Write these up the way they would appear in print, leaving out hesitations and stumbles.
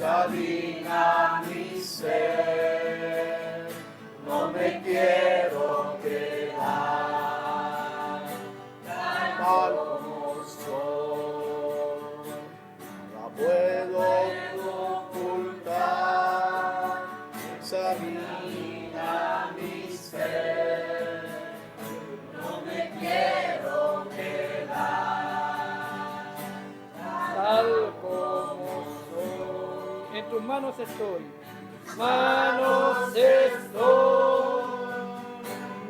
examina mi ser, no me quiero quedar tal como soy, la puedo ocultar, examina mi ser, no me quiero quedar tal como soy. En tus manos estoy. Manos estoy,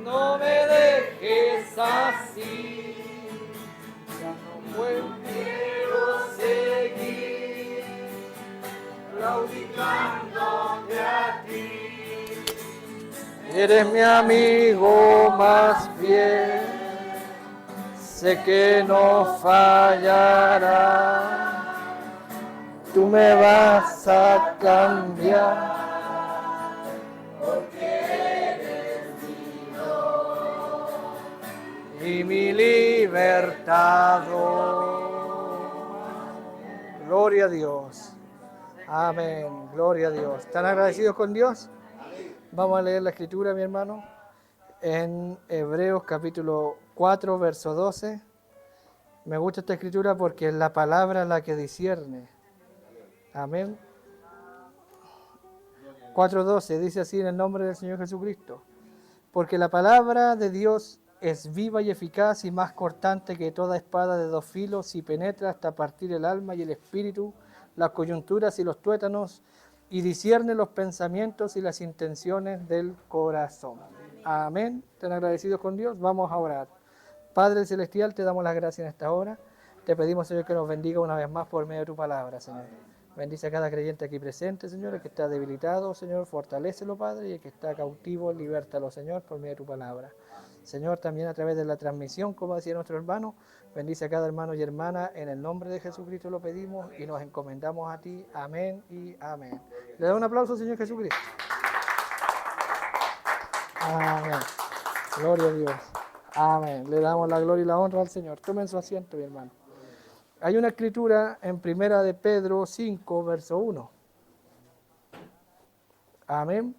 no me dejes así, ya no quiero seguir claudicándote a ti. Eres mi amigo más fiel, sé que no fallará, tú me vas a cambiar. Y mi libertador. Gloria a Dios. Amén. Gloria a Dios. ¿Están agradecidos con Dios? Vamos a leer la escritura, mi hermano, en Hebreos capítulo 4, verso 12. Me gusta esta escritura porque es la palabra la que discierne. Amén. 4:12 dice así en el nombre del Señor Jesucristo. Porque la palabra de Dios es viva y eficaz y más cortante que toda espada de dos filos y penetra hasta partir el alma y el espíritu, las coyunturas y los tuétanos, y discierne los pensamientos y las intenciones del corazón. Amén. ¿Están agradecidos con Dios? Vamos a orar. Padre Celestial, te damos las gracias en esta hora. Te pedimos, Señor, que nos bendiga una vez más por medio de tu palabra, Señor. Bendice a cada creyente aquí presente, Señor, el que está debilitado, Señor, fortalécelo, Padre, y el que está cautivo, libértalo, Señor, por medio de tu palabra. Señor, también a través de la transmisión, como decía nuestro hermano, bendice a cada hermano y hermana, en el nombre de Jesucristo lo pedimos y nos encomendamos a ti. Amén y amén. Le da un aplauso, Señor Jesucristo. Amén. Gloria a Dios. Amén. Le damos la gloria y la honra al Señor. Tomen su asiento, mi hermano. Hay una escritura en Primera de Pedro 5, verso 1. Amén.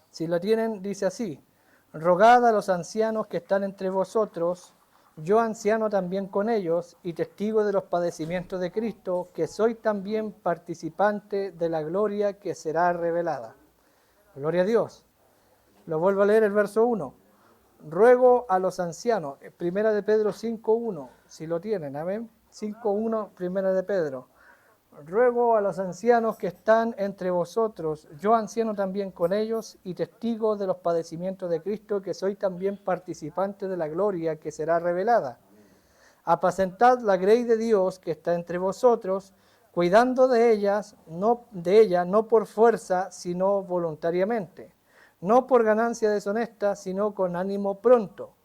Si lo tienen, dice así: rogad a los ancianos que están entre vosotros, yo anciano también con ellos, y testigo de los padecimientos de Cristo, que soy también participante de la gloria que será revelada. Gloria a Dios. Lo vuelvo a leer el verso 1. Ruego a los ancianos, Primera de Pedro 5.1, si lo tienen, amén. 5.1, Primera de Pedro. Ruego a los ancianos que están entre vosotros, yo anciano también con ellos, y testigo de los padecimientos de Cristo, que soy también participante de la gloria que será revelada. Apacentad la grey de Dios que está entre vosotros, cuidando de ella, no por fuerza, sino voluntariamente. No por ganancia deshonesta, sino con ánimo pronto,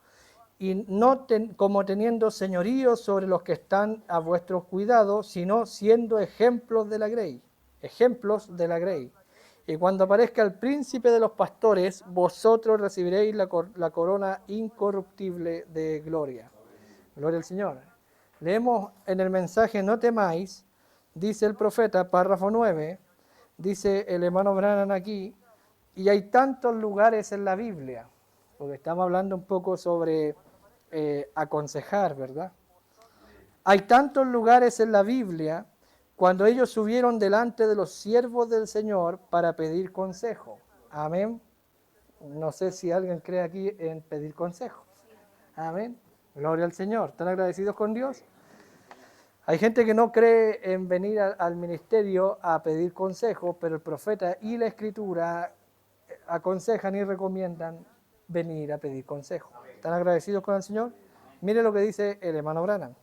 y no como teniendo señorío sobre los que están a vuestro cuidado, sino siendo ejemplos de la grey. Y cuando aparezca el príncipe de los pastores, vosotros recibiréis la corona incorruptible de gloria. Gloria al Señor. Leemos en el mensaje: no temáis, dice el profeta, párrafo 9, dice el hermano Branham aquí. Y hay tantos lugares en la Biblia, porque estamos hablando un poco sobre aconsejar, ¿verdad? Hay tantos lugares en la Biblia cuando ellos subieron delante de los siervos del Señor para pedir consejo. Amén. No sé si alguien cree aquí en pedir consejo. Amén. Gloria al Señor. ¿Están agradecidos con Dios? Hay gente que no cree en venir al ministerio a pedir consejo, pero el profeta y la Escritura aconsejan y recomiendan venir a pedir consejo. ¿Están agradecidos con el Señor? Mire lo que dice el hermano Branham.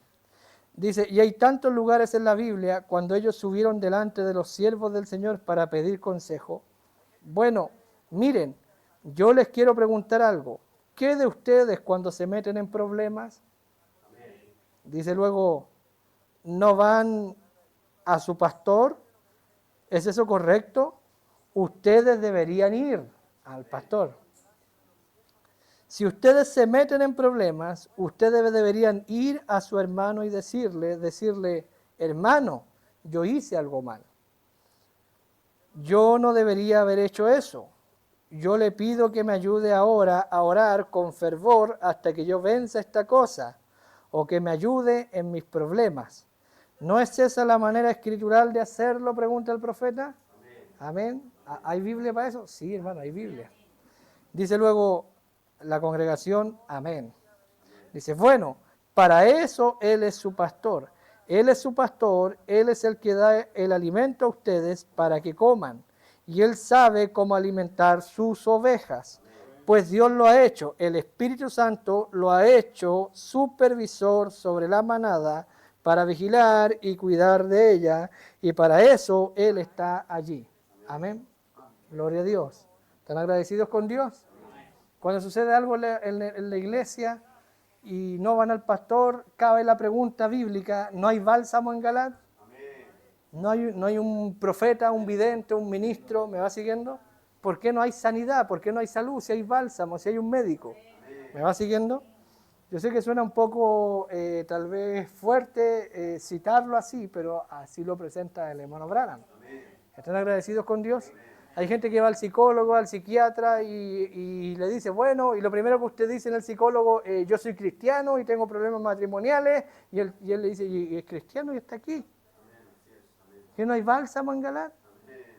Dice: y hay tantos lugares en la Biblia cuando ellos subieron delante de los siervos del Señor para pedir consejo. Bueno, miren, yo les quiero preguntar algo. ¿Qué de ustedes cuando se meten en problemas? Dice luego: ¿no van a su pastor? ¿Es eso correcto? Ustedes deberían ir al pastor. Si ustedes se meten en problemas, ustedes deberían ir a su hermano y decirle, hermano, yo hice algo mal. yo no debería haber hecho eso. Yo le pido que me ayude ahora a orar con fervor hasta que yo venza esta cosa, o que me ayude en mis problemas. ¿No es esa la manera escritural de hacerlo?, pregunta el profeta. Amén. ¿Hay Biblia para eso? Sí, hermano, hay Biblia. Dice luego la congregación, amén. Dice, bueno, para eso Él es su pastor. Él es su pastor, Él es el que da el alimento a ustedes para que coman. Y Él sabe cómo alimentar sus ovejas. Pues Dios lo ha hecho, el Espíritu Santo lo ha hecho supervisor sobre la manada para vigilar y cuidar de ella. Y para eso Él está allí. Amén. Gloria a Dios. ¿Están agradecidos con Dios? Cuando sucede algo en la iglesia y no van al pastor, cabe la pregunta bíblica, ¿no hay bálsamo en Galat? ¿No hay un profeta, un vidente, un ministro? ¿Me va siguiendo? ¿Por qué no hay sanidad? ¿Por qué no hay salud? Si hay bálsamo, si hay un médico. ¿Me va siguiendo? Yo sé que suena un poco tal vez fuerte citarlo así, pero así lo presenta el hermano Branham. ¿Están agradecidos con Dios? Hay gente que va al psicólogo, al psiquiatra y le dice, bueno, y lo primero que usted dice en el psicólogo, yo soy cristiano y tengo problemas matrimoniales, y él le dice, y es cristiano y está aquí. ¿Que no hay bálsamo en Galat?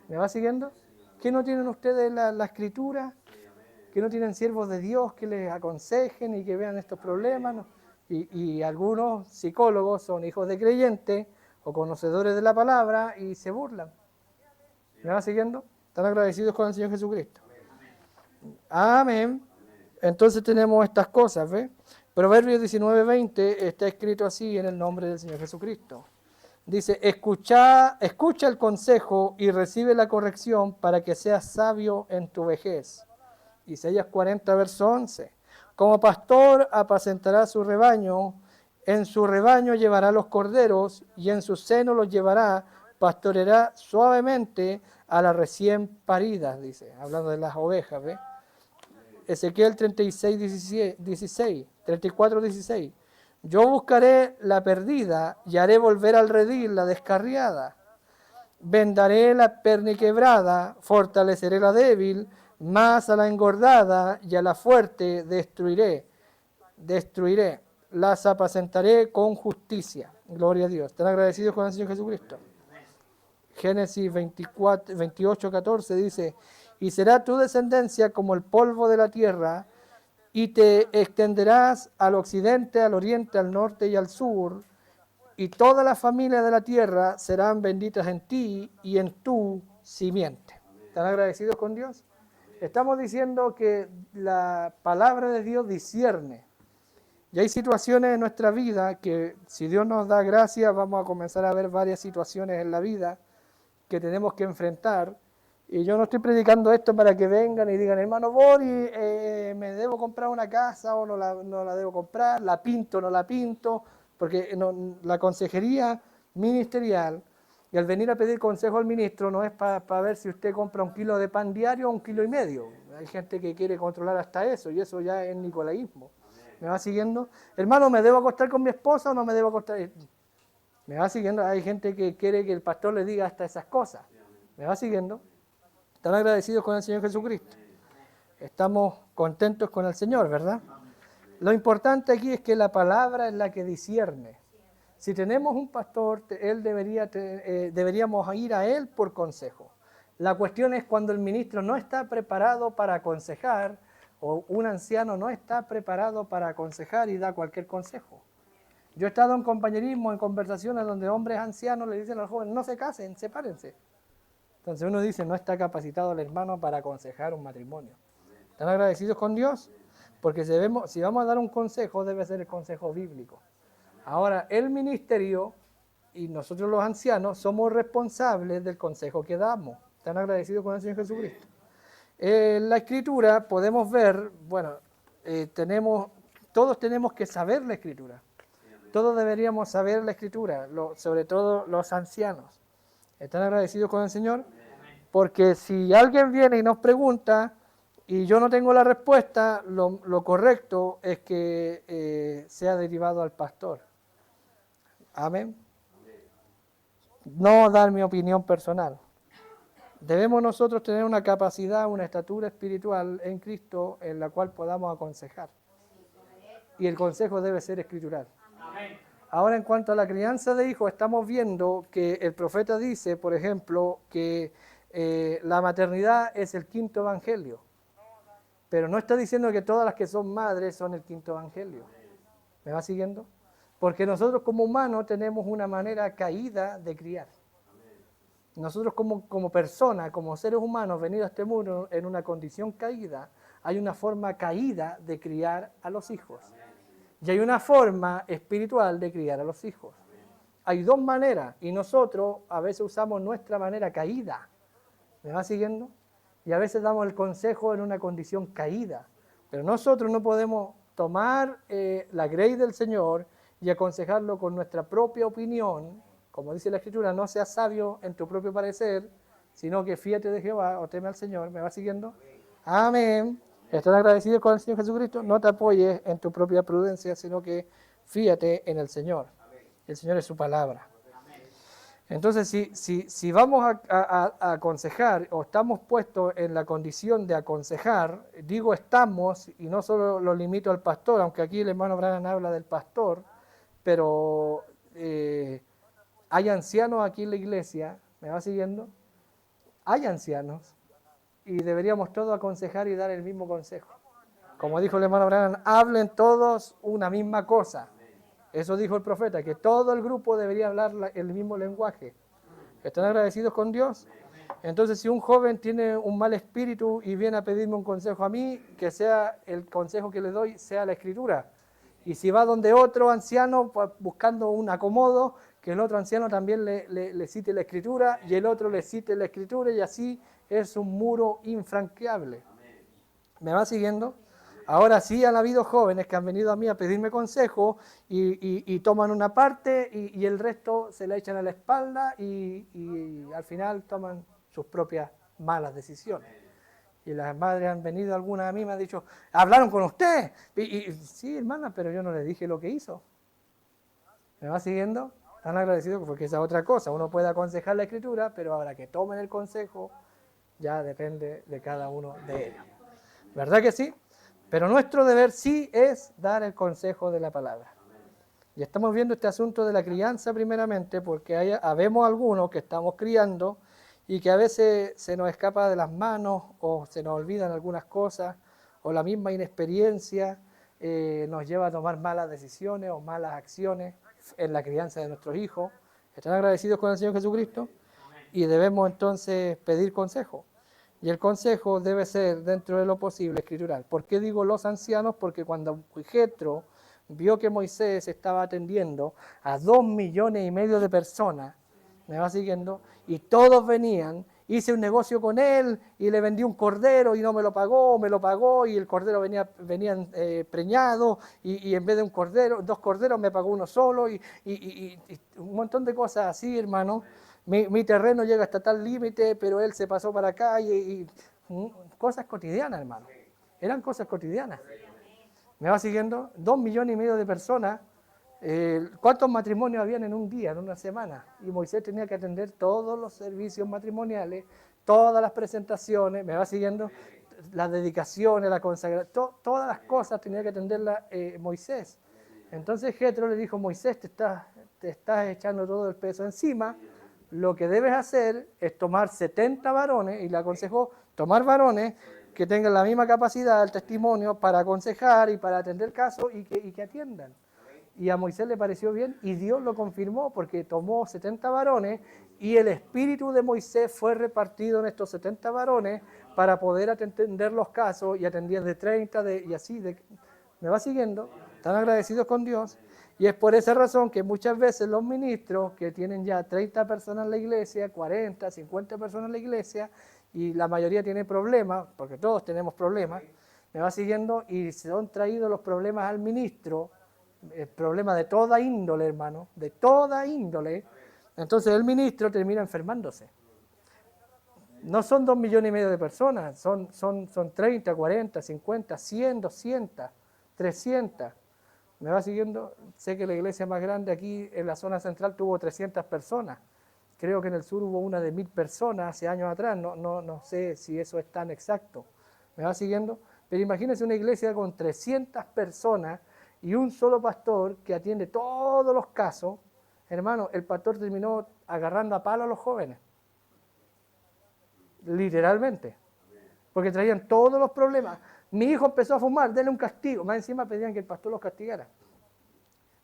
¿Me va siguiendo? ¿Que no tienen ustedes la escritura? ¿Que no tienen siervos de Dios que les aconsejen y que vean estos problemas? ¿No? Y algunos psicólogos son hijos de creyentes o conocedores de la palabra y se burlan. ¿Me va siguiendo? ¿Están agradecidos con el Señor Jesucristo? Amén. Entonces tenemos estas cosas, ¿ves? Proverbios 19:20 está escrito así en el nombre del Señor Jesucristo. Dice, escucha el consejo y recibe la corrección para que seas sabio en tu vejez. Isaías 40, verso 11. Como pastor apacentará su rebaño, en su rebaño llevará los corderos y en su seno los llevará, pastoreará suavemente a las recién paridas, dice, hablando de las ovejas, ¿ves? Ezequiel 34, 16. Yo buscaré la perdida y haré volver al redil la descarriada. Vendaré la perniquebrada, fortaleceré la débil, mas a la engordada y a la fuerte destruiré. Las apacentaré con justicia. Gloria a Dios. ¿Están agradecidos con el Señor Jesucristo? Génesis 28, 14 dice, y será tu descendencia como el polvo de la tierra, y te extenderás al occidente, al oriente, al norte y al sur, y todas las familias de la tierra serán benditas en ti y en tu simiente. ¿Están agradecidos con Dios? Estamos diciendo que la palabra de Dios discierne. Y hay situaciones en nuestra vida que, si Dios nos da gracia, vamos a comenzar a ver varias situaciones en la vida que tenemos que enfrentar. Y yo no estoy predicando esto para que vengan y digan, hermano Boris, me debo comprar una casa o no la debo comprar, la pinto o no la pinto, porque la consejería ministerial y al venir a pedir consejo al ministro no es para ver si usted compra 1 kilo de pan diario o 1,5 kilos. Hay gente que quiere controlar hasta eso y eso ya es nicolaísmo. ¿Me va siguiendo? Hermano, ¿me debo acostar con mi esposa o no me debo acostar? ¿Me va siguiendo? Hay gente que quiere que el pastor le diga hasta esas cosas. ¿Me va siguiendo? ¿Están agradecidos con el Señor Jesucristo? Estamos contentos con el Señor, ¿verdad? Lo importante aquí es que la palabra es la que discierne. Si tenemos un pastor, deberíamos ir a él por consejo. La cuestión es cuando el ministro no está preparado para aconsejar o un anciano no está preparado para aconsejar y da cualquier consejo. Yo he estado en compañerismo, en conversaciones donde hombres ancianos le dicen a los jóvenes, no se casen, sepárense. Entonces uno dice, no está capacitado el hermano para aconsejar un matrimonio. ¿Están agradecidos con Dios? Porque si vamos a dar un consejo, debe ser el consejo bíblico. Ahora, el ministerio y nosotros los ancianos somos responsables del consejo que damos. ¿Están agradecidos con el Señor Jesucristo? En la Escritura podemos ver, bueno, todos tenemos que saber la Escritura. Todos deberíamos saber la Escritura, sobre todo los ancianos. ¿Están agradecidos con el Señor? Porque si alguien viene y nos pregunta y yo no tengo la respuesta, lo correcto es que sea derivado al pastor. Amén. No dar mi opinión personal. debemos nosotros tener una capacidad, una estatura espiritual en Cristo en la cual podamos aconsejar. Y el consejo debe ser escritural. Ahora, en cuanto a la crianza de hijos, estamos viendo que el profeta dice, por ejemplo, que la maternidad es el quinto evangelio. Pero no está diciendo que todas las que son madres son el quinto evangelio. ¿Me va siguiendo? Porque nosotros como humanos tenemos una manera caída de criar. Nosotros como personas, como seres humanos venidos a este mundo en una condición caída, hay una forma caída de criar a los hijos. Y hay una forma espiritual de criar a los hijos. Hay dos maneras y nosotros a veces usamos nuestra manera caída. ¿Me va siguiendo? Y a veces damos el consejo en una condición caída. Pero nosotros no podemos tomar la grey del Señor y aconsejarlo con nuestra propia opinión. Como dice la Escritura, no seas sabio en tu propio parecer, sino que fíate de Jehová o teme al Señor. ¿Me va siguiendo? Amén. ¿Estás agradecido con el Señor Jesucristo? No te apoyes en tu propia prudencia, sino que fíate en el Señor. El Señor es su palabra. Entonces, si vamos a aconsejar o estamos puestos en la condición de aconsejar, digo estamos, y no solo lo limito al pastor, aunque aquí el hermano Branham habla del pastor, pero hay ancianos aquí en la iglesia, ¿me va siguiendo? Hay ancianos y deberíamos todos aconsejar y dar el mismo consejo. Como dijo el hermano Branham, hablen todos una misma cosa. Eso dijo el profeta, que todo el grupo debería hablar el mismo lenguaje. ¿Están agradecidos con Dios? Entonces, si un joven tiene un mal espíritu y viene a pedirme un consejo a mí, que sea el consejo que le doy, sea la Escritura. Y si va donde otro anciano buscando un acomodo, que el otro anciano también le cite la Escritura y el otro le cite la Escritura y así es un muro infranqueable. ¿Me va siguiendo? Ahora sí han habido jóvenes que han venido a mí a pedirme consejo y toman una parte y el resto se la echan a la espalda y al final toman sus propias malas decisiones. Y las madres han venido, algunas a mí me han dicho, ¿hablaron con usted? Sí, hermana, pero yo no le dije lo que hizo. ¿Me va siguiendo? Están agradecidos porque esa es otra cosa. Uno puede aconsejar la Escritura, pero ahora que tomen el consejo ya depende de cada uno de ellos. ¿Verdad que sí? Pero nuestro deber sí es dar el consejo de la palabra. Y estamos viendo este asunto de la crianza primeramente porque habemos algunos que estamos criando y que a veces se nos escapa de las manos o se nos olvidan algunas cosas o la misma inexperiencia nos lleva a tomar malas decisiones o malas acciones en la crianza de nuestros hijos. ¿Están agradecidos con el Señor Jesucristo? Y debemos entonces pedir consejo. Y el consejo debe ser dentro de lo posible escritural. ¿Por qué digo los ancianos? Porque cuando Jetro vio que Moisés estaba atendiendo a 2,5 millones de personas, me va siguiendo, y todos venían, hice un negocio con él y le vendí un cordero y no me lo pagó y el cordero venía preñado y en vez de 2 corderos me pagó uno solo y un montón de cosas así, hermano. Mi terreno llega hasta tal límite, pero él se pasó para acá cosas cotidianas, hermano. Eran cosas cotidianas. ¿Me va siguiendo? 2,5 millones de personas. ¿Cuántos matrimonios habían en un día, en una semana? Y Moisés tenía que atender todos los servicios matrimoniales, todas las presentaciones, ¿me va siguiendo? Las dedicaciones, la consagración, todas las cosas tenía que atenderlas Moisés. Entonces Jetro le dijo, Moisés, te estás echando todo el peso encima, lo que debes hacer es tomar 70 varones, y le aconsejó tomar varones que tengan la misma capacidad, el testimonio, para aconsejar y para atender casos y que atiendan. Y a Moisés le pareció bien y Dios lo confirmó porque tomó 70 varones y el espíritu de Moisés fue repartido en estos 70 varones para poder atender los casos y atendían de 30 y así. ¿Me va siguiendo? Están agradecidos con Dios. Y es por esa razón que muchas veces los ministros que tienen ya 30 personas en la iglesia, 40, 50 personas en la iglesia, y la mayoría tiene problemas, porque todos tenemos problemas, me va siguiendo, y se han traído los problemas al ministro, problemas de toda índole, hermano, de toda índole, entonces el ministro termina enfermándose. No son 2,5 millones de personas, son 30, 40, 50, 100, 200, 300. ¿Me va siguiendo? Sé que la iglesia más grande aquí en la zona central tuvo 300 personas Creo que en el sur hubo una de 1000 personas hace años atrás, no sé si eso es tan exacto. ¿Me va siguiendo? Pero imagínense una iglesia con 300 personas y un solo pastor que atiende todos los casos. Hermano, el pastor terminó agarrando a palo a los jóvenes. Literalmente. Porque traían todos los problemas. Mi hijo empezó a fumar, denle un castigo. Más encima pedían que el pastor los castigara.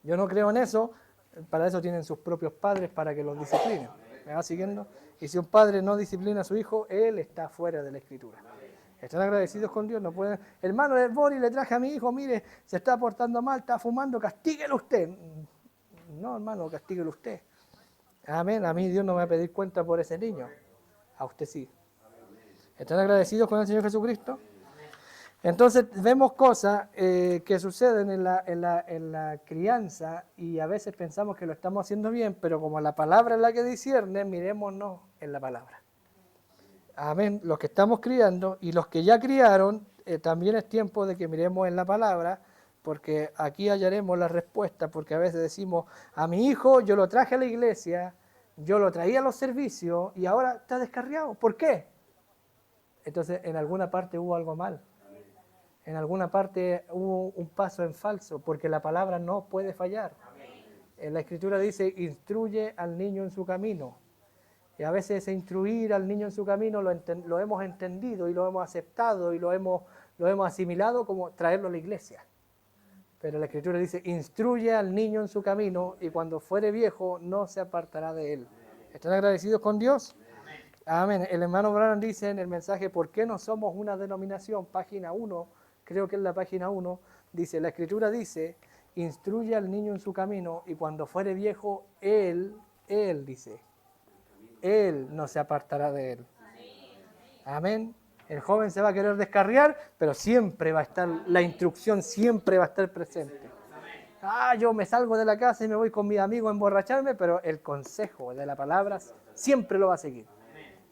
Yo no creo en eso. Para eso tienen sus propios padres para que los disciplinen. ¿Me va siguiendo? Y si un padre no disciplina a su hijo, él está fuera de la escritura. ¿Están agradecidos con Dios? No pueden. Hermano, el Boris le traje a mi hijo, mire, se está portando mal, está fumando, castíguelo usted. No, hermano, castíguelo usted. Amén. A mí Dios no me va a pedir cuenta por ese niño. A usted sí. ¿Están agradecidos con el Señor Jesucristo? Entonces vemos cosas que suceden en la crianza y a veces pensamos que lo estamos haciendo bien, pero como la palabra es la que discierne, mirémonos en la palabra. Amén. Los que estamos criando y los que ya criaron, también es tiempo de que miremos en la palabra, porque aquí hallaremos la respuesta, porque a veces decimos, a mi hijo yo lo traje a la iglesia, yo lo traía a los servicios y ahora está descarriado. ¿Por qué? Entonces en alguna parte hubo algo mal. En alguna parte hubo un paso en falso, porque la palabra no puede fallar. En la Escritura dice, instruye al niño en su camino. Y a veces ese instruir al niño en su camino lo hemos entendido y lo hemos aceptado y lo hemos asimilado como traerlo a la iglesia. Pero la Escritura dice, instruye al niño en su camino y cuando fuere viejo no se apartará de él. ¿Están agradecidos con Dios? Amén. El hermano Branham dice en el mensaje, ¿por qué no somos una denominación? Página 1, creo que es la página 1, dice, la Escritura dice, instruye al niño en su camino y cuando fuere viejo, él dice, él no se apartará de él. Amén. El joven se va a querer descarriar, pero siempre va a estar, la instrucción siempre va a estar presente. Yo me salgo de la casa y me voy con mis amigos a emborracharme, pero el consejo de la palabra siempre lo va a seguir.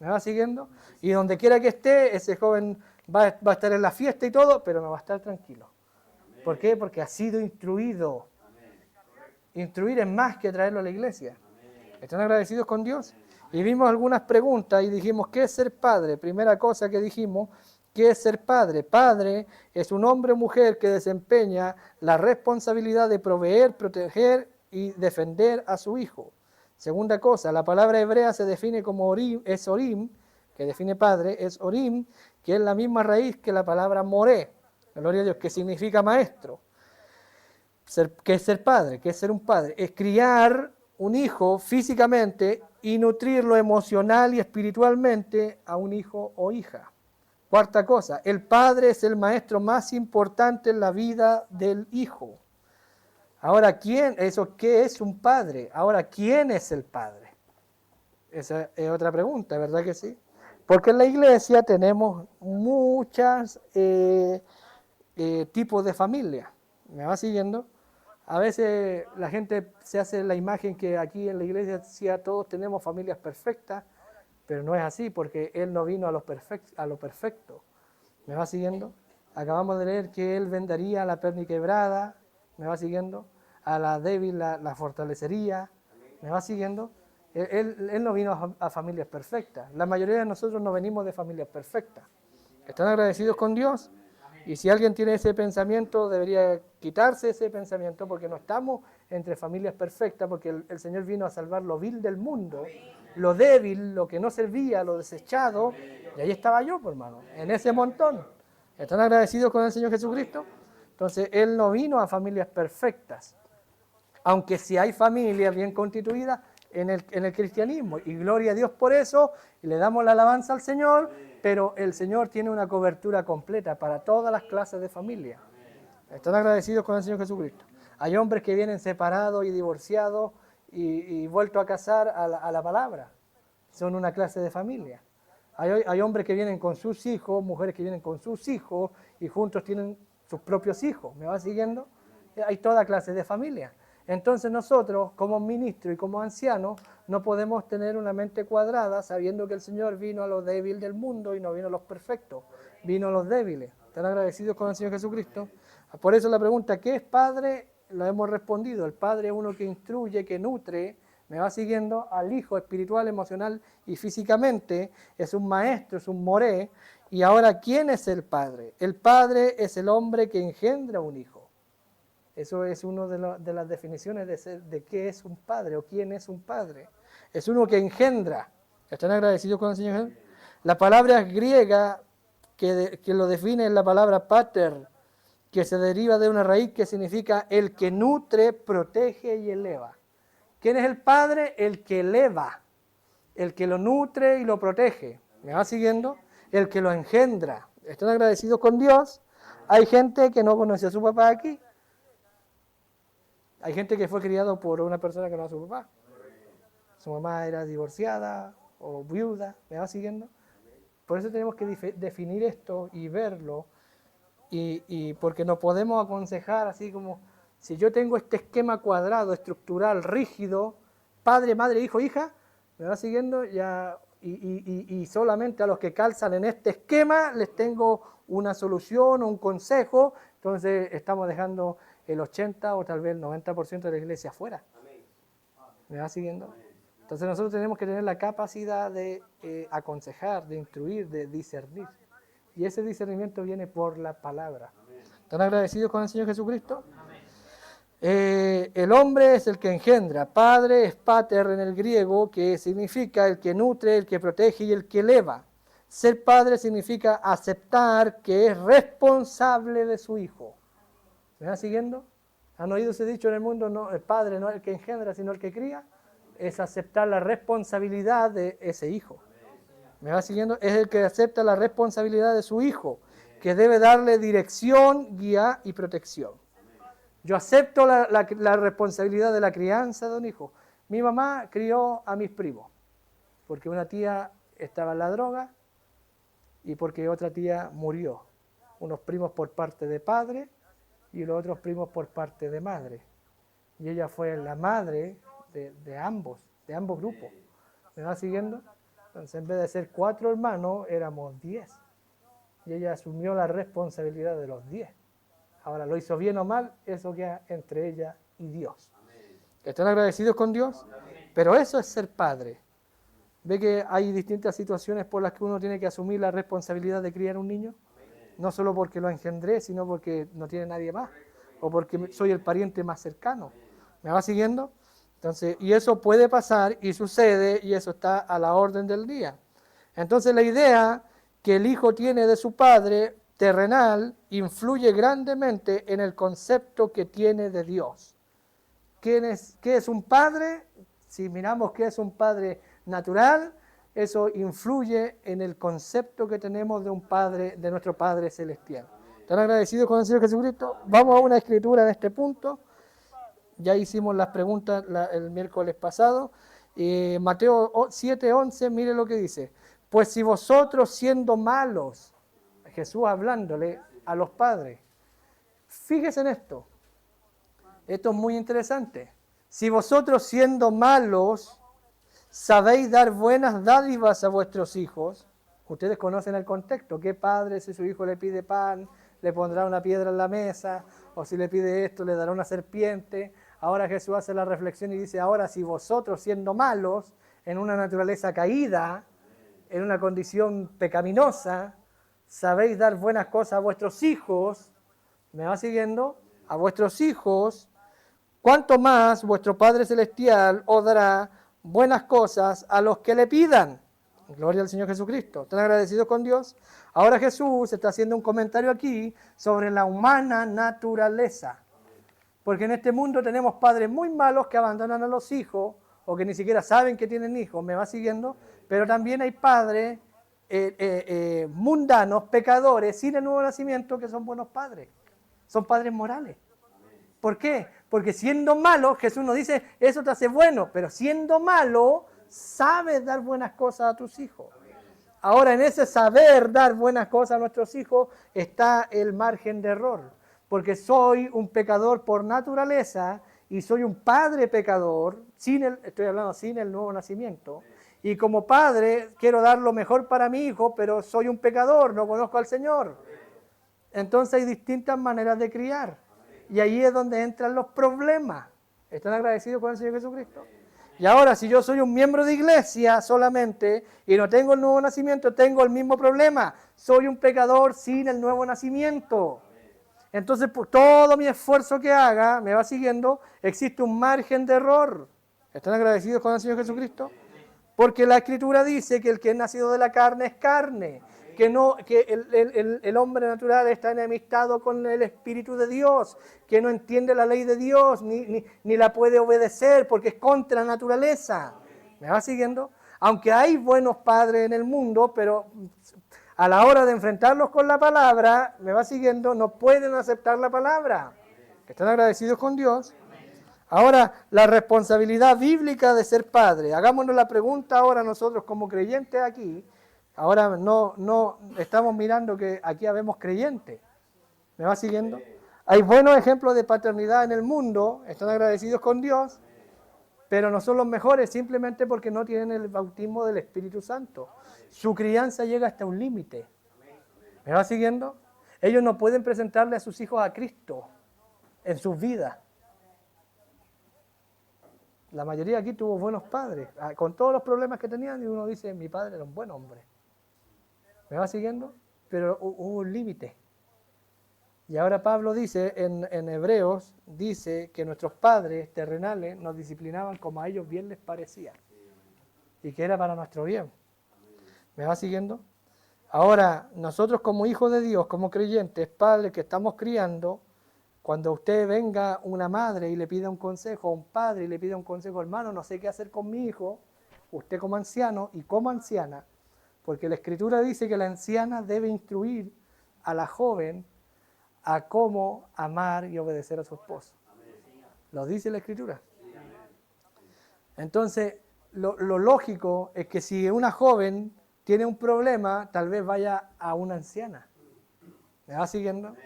¿Me va siguiendo? Y donde quiera que esté, ese joven va a estar en la fiesta y todo, pero no va a estar tranquilo. ¿Por qué? Porque ha sido instruido. Instruir es más que traerlo a la iglesia. ¿Están agradecidos con Dios? Y vimos algunas preguntas y dijimos, ¿qué es ser padre? Primera cosa que dijimos, ¿qué es ser padre? Padre es un hombre o mujer que desempeña la responsabilidad de proveer, proteger y defender a su hijo. Segunda cosa, la palabra hebrea se define como orim, es orim, que define padre, es orim, que es la misma raíz que la palabra moré, gloria a Dios, que significa maestro. ¿Qué es ser padre? ¿Qué es ser un padre? Es criar un hijo físicamente y nutrirlo emocional y espiritualmente a un hijo o hija. Cuarta cosa, el padre es el maestro más importante en la vida del hijo. Ahora, ¿qué es un padre? Ahora, ¿quién es el padre? Esa es otra pregunta, ¿verdad que sí? Porque en la iglesia tenemos muchos tipos de familia. ¿Me va siguiendo? A veces la gente se hace la imagen que aquí en la iglesia todos tenemos familias perfectas, pero no es así porque Él no vino a lo perfecto. ¿Me va siguiendo? Acabamos de leer que Él vendaría a la perniquebrada, ¿me va siguiendo? A la débil la fortalecería, ¿me va siguiendo? Él no vino a familias perfectas. La mayoría de nosotros no venimos de familias perfectas. ¿Están agradecidos con Dios? Y si alguien tiene ese pensamiento, debería quitarse ese pensamiento porque no estamos entre familias perfectas, porque el Señor vino a salvar lo vil del mundo, lo débil, lo que no servía, lo desechado, y ahí estaba yo, por hermano, en ese montón. ¿Están agradecidos con el Señor Jesucristo? Entonces, Él no vino a familias perfectas, aunque sí hay familias bien constituidas en el cristianismo, y gloria a Dios por eso, y le damos la alabanza al Señor, pero el Señor tiene una cobertura completa para todas las clases de familia. ¿Están agradecidos con el Señor Jesucristo? Hay hombres que vienen separados y divorciados y vueltos a casar a la palabra. Son una clase de familia. Hay hombres que vienen con sus hijos, mujeres que vienen con sus hijos y juntos tienen sus propios hijos. ¿Me va siguiendo? Hay toda clase de familia. Entonces nosotros, como ministros y como ancianos, no podemos tener una mente cuadrada sabiendo que el Señor vino a los débiles del mundo y no vino a los perfectos, vino a los débiles. ¿Están agradecidos con el Señor Jesucristo? Por eso la pregunta, ¿qué es padre? Lo hemos respondido. El padre es uno que instruye, que nutre, ¿Me va siguiendo? Al Hijo espiritual, emocional y físicamente. Es un maestro, es un moré. Y ahora, ¿quién es el Padre? El Padre es el hombre que engendra un hijo. Eso es una de las definiciones de qué es un padre o quién es un padre. Es uno que engendra. ¿Están agradecidos con el Señor? La palabra griega que lo define es la palabra pater, que se deriva de una raíz que significa el que nutre, protege y eleva. ¿Quién es el padre? El que eleva, el que lo nutre y lo protege. ¿Me va siguiendo? El que lo engendra. ¿Están agradecidos con Dios? Hay gente que no conoce a su papá aquí. Hay gente que fue criado por una persona que no es su papá. Su mamá era divorciada o viuda. ¿Me va siguiendo? Por eso tenemos que definir esto y verlo. Y porque no podemos aconsejar así como, si yo tengo este esquema cuadrado, estructural, rígido, padre, madre, hijo, hija, ¿me va siguiendo? Ya, y solamente a los que calzan en este esquema les tengo una solución o un consejo, entonces estamos dejando el 80 o tal vez el 90% de la iglesia afuera. ¿Me va siguiendo? Entonces nosotros tenemos que tener la capacidad de aconsejar, de instruir, de discernir. Y ese discernimiento viene por la palabra. ¿Están agradecidos con el Señor Jesucristo? El hombre es el que engendra. Padre es pater en el griego, que significa el que nutre, el que protege y el que eleva. Ser padre significa aceptar que es responsable de su hijo. ¿Me van siguiendo? ¿Han oído ese dicho en el mundo? No, el padre no es el que engendra, sino el que cría. Es aceptar la responsabilidad de ese hijo. ¿Me va siguiendo? Es el que acepta la responsabilidad de su hijo, que debe darle dirección, guía y protección. Yo acepto la responsabilidad de la crianza de un hijo. Mi mamá crió a mis primos, porque una tía estaba en la droga y porque otra tía murió. Unos primos por parte de padre y los otros primos por parte de madre. Y ella fue la madre de ambos grupos. ¿Me va siguiendo? Entonces, en vez de ser 4 hermanos, éramos 10. Y ella asumió la responsabilidad de los 10. Ahora, lo hizo bien o mal, eso queda entre ella y Dios. ¿Están agradecidos con Dios? Pero eso es ser padre. ¿Ve que hay distintas situaciones por las que uno tiene que asumir la responsabilidad de criar un niño? No solo porque lo engendré, sino porque no tiene nadie más. O porque soy el pariente más cercano. ¿Me va siguiendo? Entonces, y eso puede pasar y sucede y eso está a la orden del día. Entonces la idea que el hijo tiene de su padre terrenal influye grandemente en el concepto que tiene de Dios. ¿Qué es un padre? Si miramos qué es un padre natural, eso influye en el concepto que tenemos de un padre, de nuestro Padre Celestial. ¿Están agradecidos con el Señor Jesucristo? Vamos a una escritura en este punto. Ya hicimos las preguntas el miércoles pasado. Mateo 7:11, mire lo que dice. Pues si vosotros siendo malos, Jesús hablándole a los padres, fíjese en esto. Esto es muy interesante. Si vosotros siendo malos sabéis dar buenas dádivas a vuestros hijos, ustedes conocen el contexto. ¿Qué padre si su hijo le pide pan, le pondrá una piedra en la mesa? O si le pide esto, le dará una serpiente. Ahora Jesús hace la reflexión y dice, ahora si vosotros siendo malos, en una naturaleza caída, en una condición pecaminosa, sabéis dar buenas cosas a vuestros hijos, ¿me va siguiendo? A vuestros hijos, ¿cuánto más vuestro Padre Celestial os dará buenas cosas a los que le pidan? Gloria al Señor Jesucristo. ¿Están agradecidos con Dios? Ahora Jesús está haciendo un comentario aquí sobre la humana naturaleza. Porque en este mundo tenemos padres muy malos que abandonan a los hijos o que ni siquiera saben que tienen hijos, ¿me va siguiendo? Pero también hay padres mundanos, pecadores, sin el nuevo nacimiento, que son buenos padres. Son padres morales. ¿Por qué? Porque siendo malo, Jesús nos dice, eso te hace bueno, pero siendo malo, sabes dar buenas cosas a tus hijos. Ahora, en ese saber dar buenas cosas a nuestros hijos está el margen de error. Porque soy un pecador por naturaleza y soy un padre pecador, estoy hablando sin el nuevo nacimiento, y como padre quiero dar lo mejor para mi hijo, pero soy un pecador, no conozco al Señor. Entonces hay distintas maneras de criar, y ahí es donde entran los problemas. ¿Están agradecidos con el Señor Jesucristo? Y ahora, si yo soy un miembro de iglesia solamente y no tengo el nuevo nacimiento, tengo el mismo problema. Soy un pecador sin el nuevo nacimiento. Entonces, por todo mi esfuerzo que haga, me va siguiendo, existe un margen de error. ¿Están agradecidos con el Señor Jesucristo? Porque la Escritura dice que el que es nacido de la carne es carne, que el hombre natural está enemistado con el Espíritu de Dios, que no entiende la ley de Dios, ni la puede obedecer porque es contra naturaleza. ¿Me va siguiendo? Aunque hay buenos padres en el mundo, pero a la hora de enfrentarlos con la palabra, me va siguiendo, no pueden aceptar la palabra. ¿Están agradecidos con Dios? Ahora, la responsabilidad bíblica de ser padre. Hagámonos la pregunta ahora nosotros como creyentes aquí. Ahora no estamos mirando que aquí habemos creyentes. ¿Me va siguiendo? Hay buenos ejemplos de paternidad en el mundo, están agradecidos con Dios, pero no son los mejores simplemente porque no tienen el bautismo del Espíritu Santo. Su crianza llega hasta un límite. ¿Me va siguiendo? Ellos no pueden presentarle a sus hijos a Cristo en sus vidas. La mayoría aquí tuvo buenos padres, con todos los problemas que tenían, y uno dice, mi padre era un buen hombre. ¿Me va siguiendo? Pero hubo un límite. Y ahora Pablo dice, en Hebreos, dice que nuestros padres terrenales nos disciplinaban como a ellos bien les parecía. Y que era para nuestro bien. ¿Me va siguiendo? Ahora, nosotros como hijos de Dios, como creyentes, padres que estamos criando, cuando usted venga una madre y le pida un consejo, o un padre y le pida un consejo, hermano, no sé qué hacer con mi hijo, usted como anciano y como anciana, porque la Escritura dice que la anciana debe instruir a la joven a cómo amar y obedecer a su esposo. Lo dice la Escritura. Entonces, lo lógico es que si una joven tiene un problema, tal vez vaya a una anciana. ¿Me va siguiendo?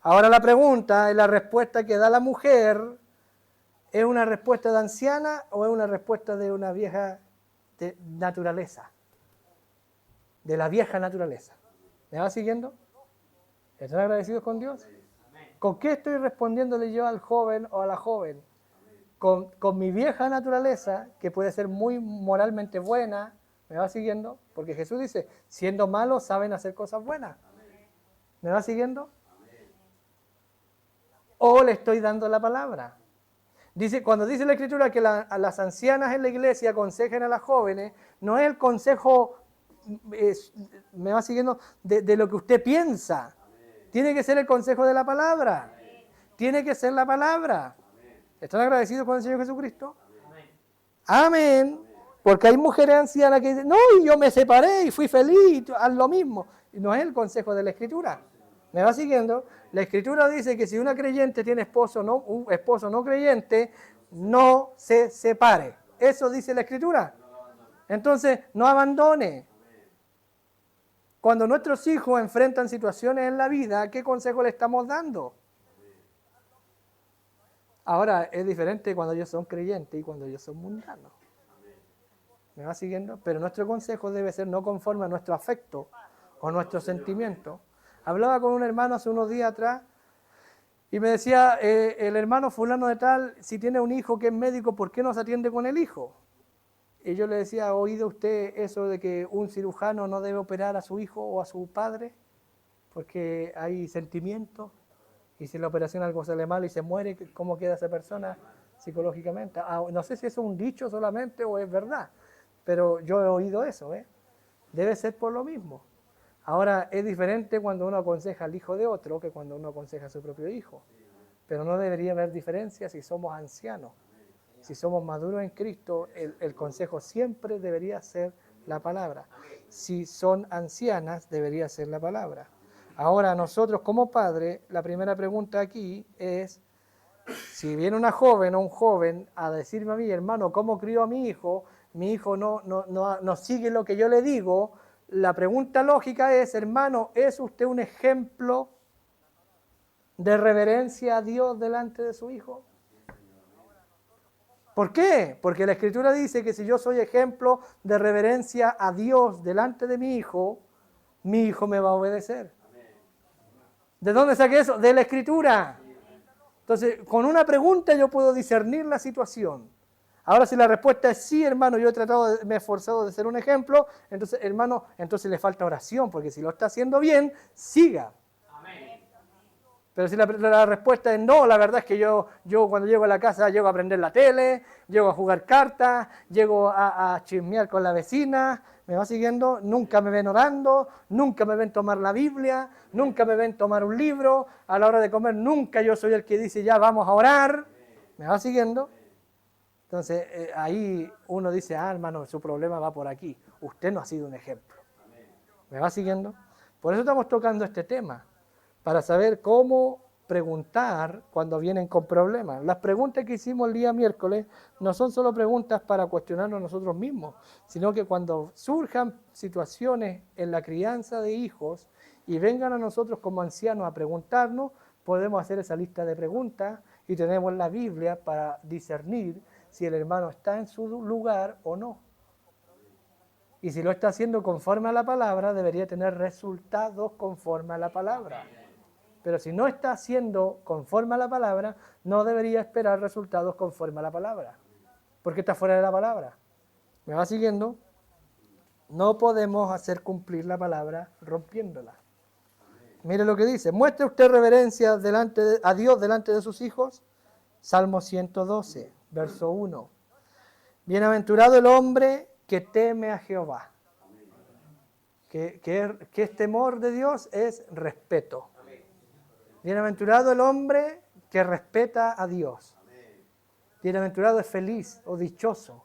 Ahora la pregunta es la respuesta que da la mujer, ¿es una respuesta de anciana o es una respuesta de una vieja de naturaleza? De la vieja naturaleza. ¿Me va siguiendo? ¿Están agradecidos con Dios? ¿Con qué estoy respondiéndole yo al joven o a la joven? Con mi vieja naturaleza, que puede ser muy moralmente buena, ¿me va siguiendo? Porque Jesús dice, siendo malos saben hacer cosas buenas. ¿Me va siguiendo? ¿O le estoy dando la palabra? Dice, cuando dice la Escritura que las ancianas en la iglesia aconsejen a las jóvenes, no es el consejo, me va siguiendo, de lo que usted piensa. Tiene que ser el consejo de la palabra. Tiene que ser la palabra. ¿Están agradecidos con el Señor Jesucristo? Amén. Porque hay mujeres ancianas que dicen, no, y yo me separé y fui feliz, haz lo mismo. Y no es el consejo de la Escritura. ¿Me va siguiendo? La Escritura dice que si una creyente tiene un esposo no creyente, no se separe. Eso dice la Escritura. Entonces, no abandone. Cuando nuestros hijos enfrentan situaciones en la vida, ¿qué consejo le estamos dando? Ahora, es diferente cuando ellos son creyentes y cuando ellos son mundanos. ¿Me va siguiendo? Pero nuestro consejo debe ser no conforme a nuestro afecto o nuestro sentimiento. Hablaba con un hermano hace unos días atrás y me decía, el hermano fulano de tal, si tiene un hijo que es médico, ¿por qué no se atiende con el hijo? Y yo le decía, ¿ha oído usted eso de que un cirujano no debe operar a su hijo o a su padre? Porque hay sentimientos y si en la operación algo sale mal y se muere, ¿cómo queda esa persona psicológicamente? No sé si eso es un dicho solamente o es verdad, pero yo he oído eso, Debe ser por lo mismo. Ahora, es diferente cuando uno aconseja al hijo de otro que cuando uno aconseja a su propio hijo. Pero no debería haber diferencia si somos ancianos. Si somos maduros en Cristo, el consejo siempre debería ser la palabra. Si son ancianas, debería ser la palabra. Ahora, nosotros como padres, la primera pregunta aquí es, si viene una joven o un joven a decirme a mí, hermano, ¿cómo crío a mi hijo no sigue lo que yo le digo, la pregunta lógica es, hermano, ¿es usted un ejemplo de reverencia a Dios delante de su hijo? ¿Por qué? Porque la Escritura dice que si yo soy ejemplo de reverencia a Dios delante de mi hijo me va a obedecer. ¿De dónde saqué eso? De la Escritura. Entonces, con una pregunta yo puedo discernir la situación. Ahora, si la respuesta es sí, hermano, yo he tratado, me he esforzado de ser un ejemplo, entonces, hermano, entonces le falta oración, porque si lo está haciendo bien, siga. Pero si la respuesta es no, la verdad es que yo cuando llego a la casa llego a prender la tele, llego a jugar cartas, llego a chismear con la vecina, ¿me va siguiendo? Nunca me ven orando, nunca me ven tomar la Biblia, nunca me ven tomar un libro, a la hora de comer nunca yo soy el que dice ya vamos a orar, ¿me va siguiendo? Entonces ahí uno dice, hermano, su problema va por aquí, usted no ha sido un ejemplo, ¿me va siguiendo? Por eso estamos tocando este tema, para saber cómo preguntar cuando vienen con problemas. Las preguntas que hicimos el día miércoles no son solo preguntas para cuestionarnos nosotros mismos, sino que cuando surjan situaciones en la crianza de hijos y vengan a nosotros como ancianos a preguntarnos, podemos hacer esa lista de preguntas y tenemos la Biblia para discernir si el hermano está en su lugar o no. Y si lo está haciendo conforme a la palabra, debería tener resultados conforme a la palabra. Pero si no está haciendo conforme a la palabra, no debería esperar resultados conforme a la palabra. Porque está fuera de la palabra. ¿Me va siguiendo? No podemos hacer cumplir la palabra rompiéndola. Mire lo que dice. ¿Muestra usted reverencia a Dios delante de sus hijos? Salmo 112, verso 1. Bienaventurado el hombre que teme a Jehová. Que es temor de Dios es respeto. Bienaventurado el hombre que respeta a Dios. Bienaventurado es feliz o dichoso.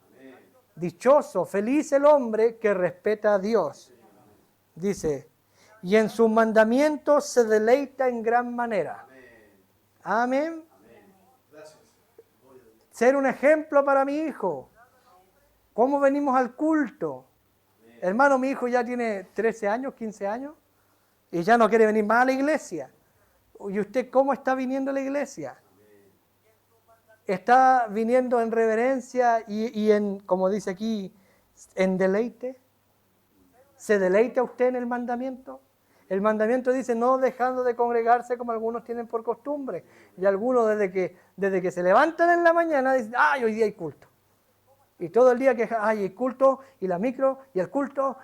Dichoso, feliz el hombre que respeta a Dios. Dice, y en sus mandamientos se deleita en gran manera. Amén. Ser un ejemplo para mi hijo. ¿Cómo venimos al culto? Hermano, mi hijo ya tiene 13 años, 15 años, y ya no quiere venir más a la iglesia. ¿Y usted cómo está viniendo a la iglesia? ¿Está viniendo en reverencia y en, como dice aquí, en deleite? ¿Se deleita usted en el mandamiento? El mandamiento dice no dejando de congregarse como algunos tienen por costumbre. Y algunos desde que se levantan en la mañana dicen, hoy día hay culto. Y todo el día que hay el culto y la micro y el culto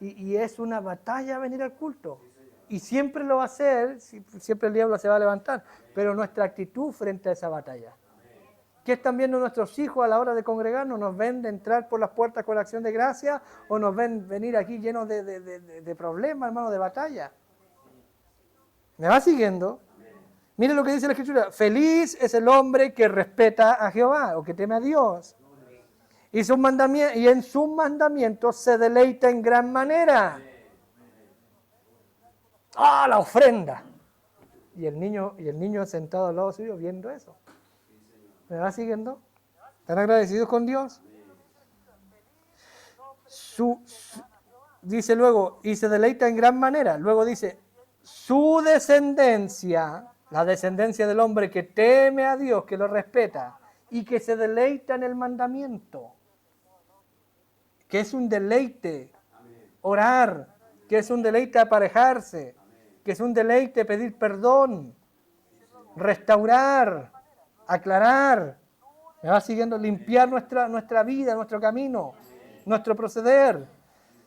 y es una batalla venir al culto. Y siempre lo va a hacer, siempre el diablo se va a levantar, pero nuestra actitud frente a esa batalla. ¿Qué están viendo nuestros hijos a la hora de congregarnos? ¿Nos ven de entrar por las puertas con la acción de gracia o nos ven venir aquí llenos de problemas, hermano, de batalla? ¿Me va siguiendo? Mire lo que dice la Escritura. Feliz es el hombre que respeta a Jehová o que teme a Dios. Y en sus mandamientos se deleita en gran manera. La ofrenda. Y el niño sentado al lado suyo viendo eso. ¿Me va siguiendo? ¿Están agradecidos con Dios? Dice luego, y se deleita en gran manera. Luego dice, su descendencia, la descendencia del hombre que teme a Dios, que lo respeta, y que se deleita en el mandamiento. Que es un deleite orar, que es un deleite aparejarse, que es un deleite pedir perdón, restaurar, aclarar, ¿me va siguiendo? Limpiar nuestra vida, nuestro camino, nuestro proceder.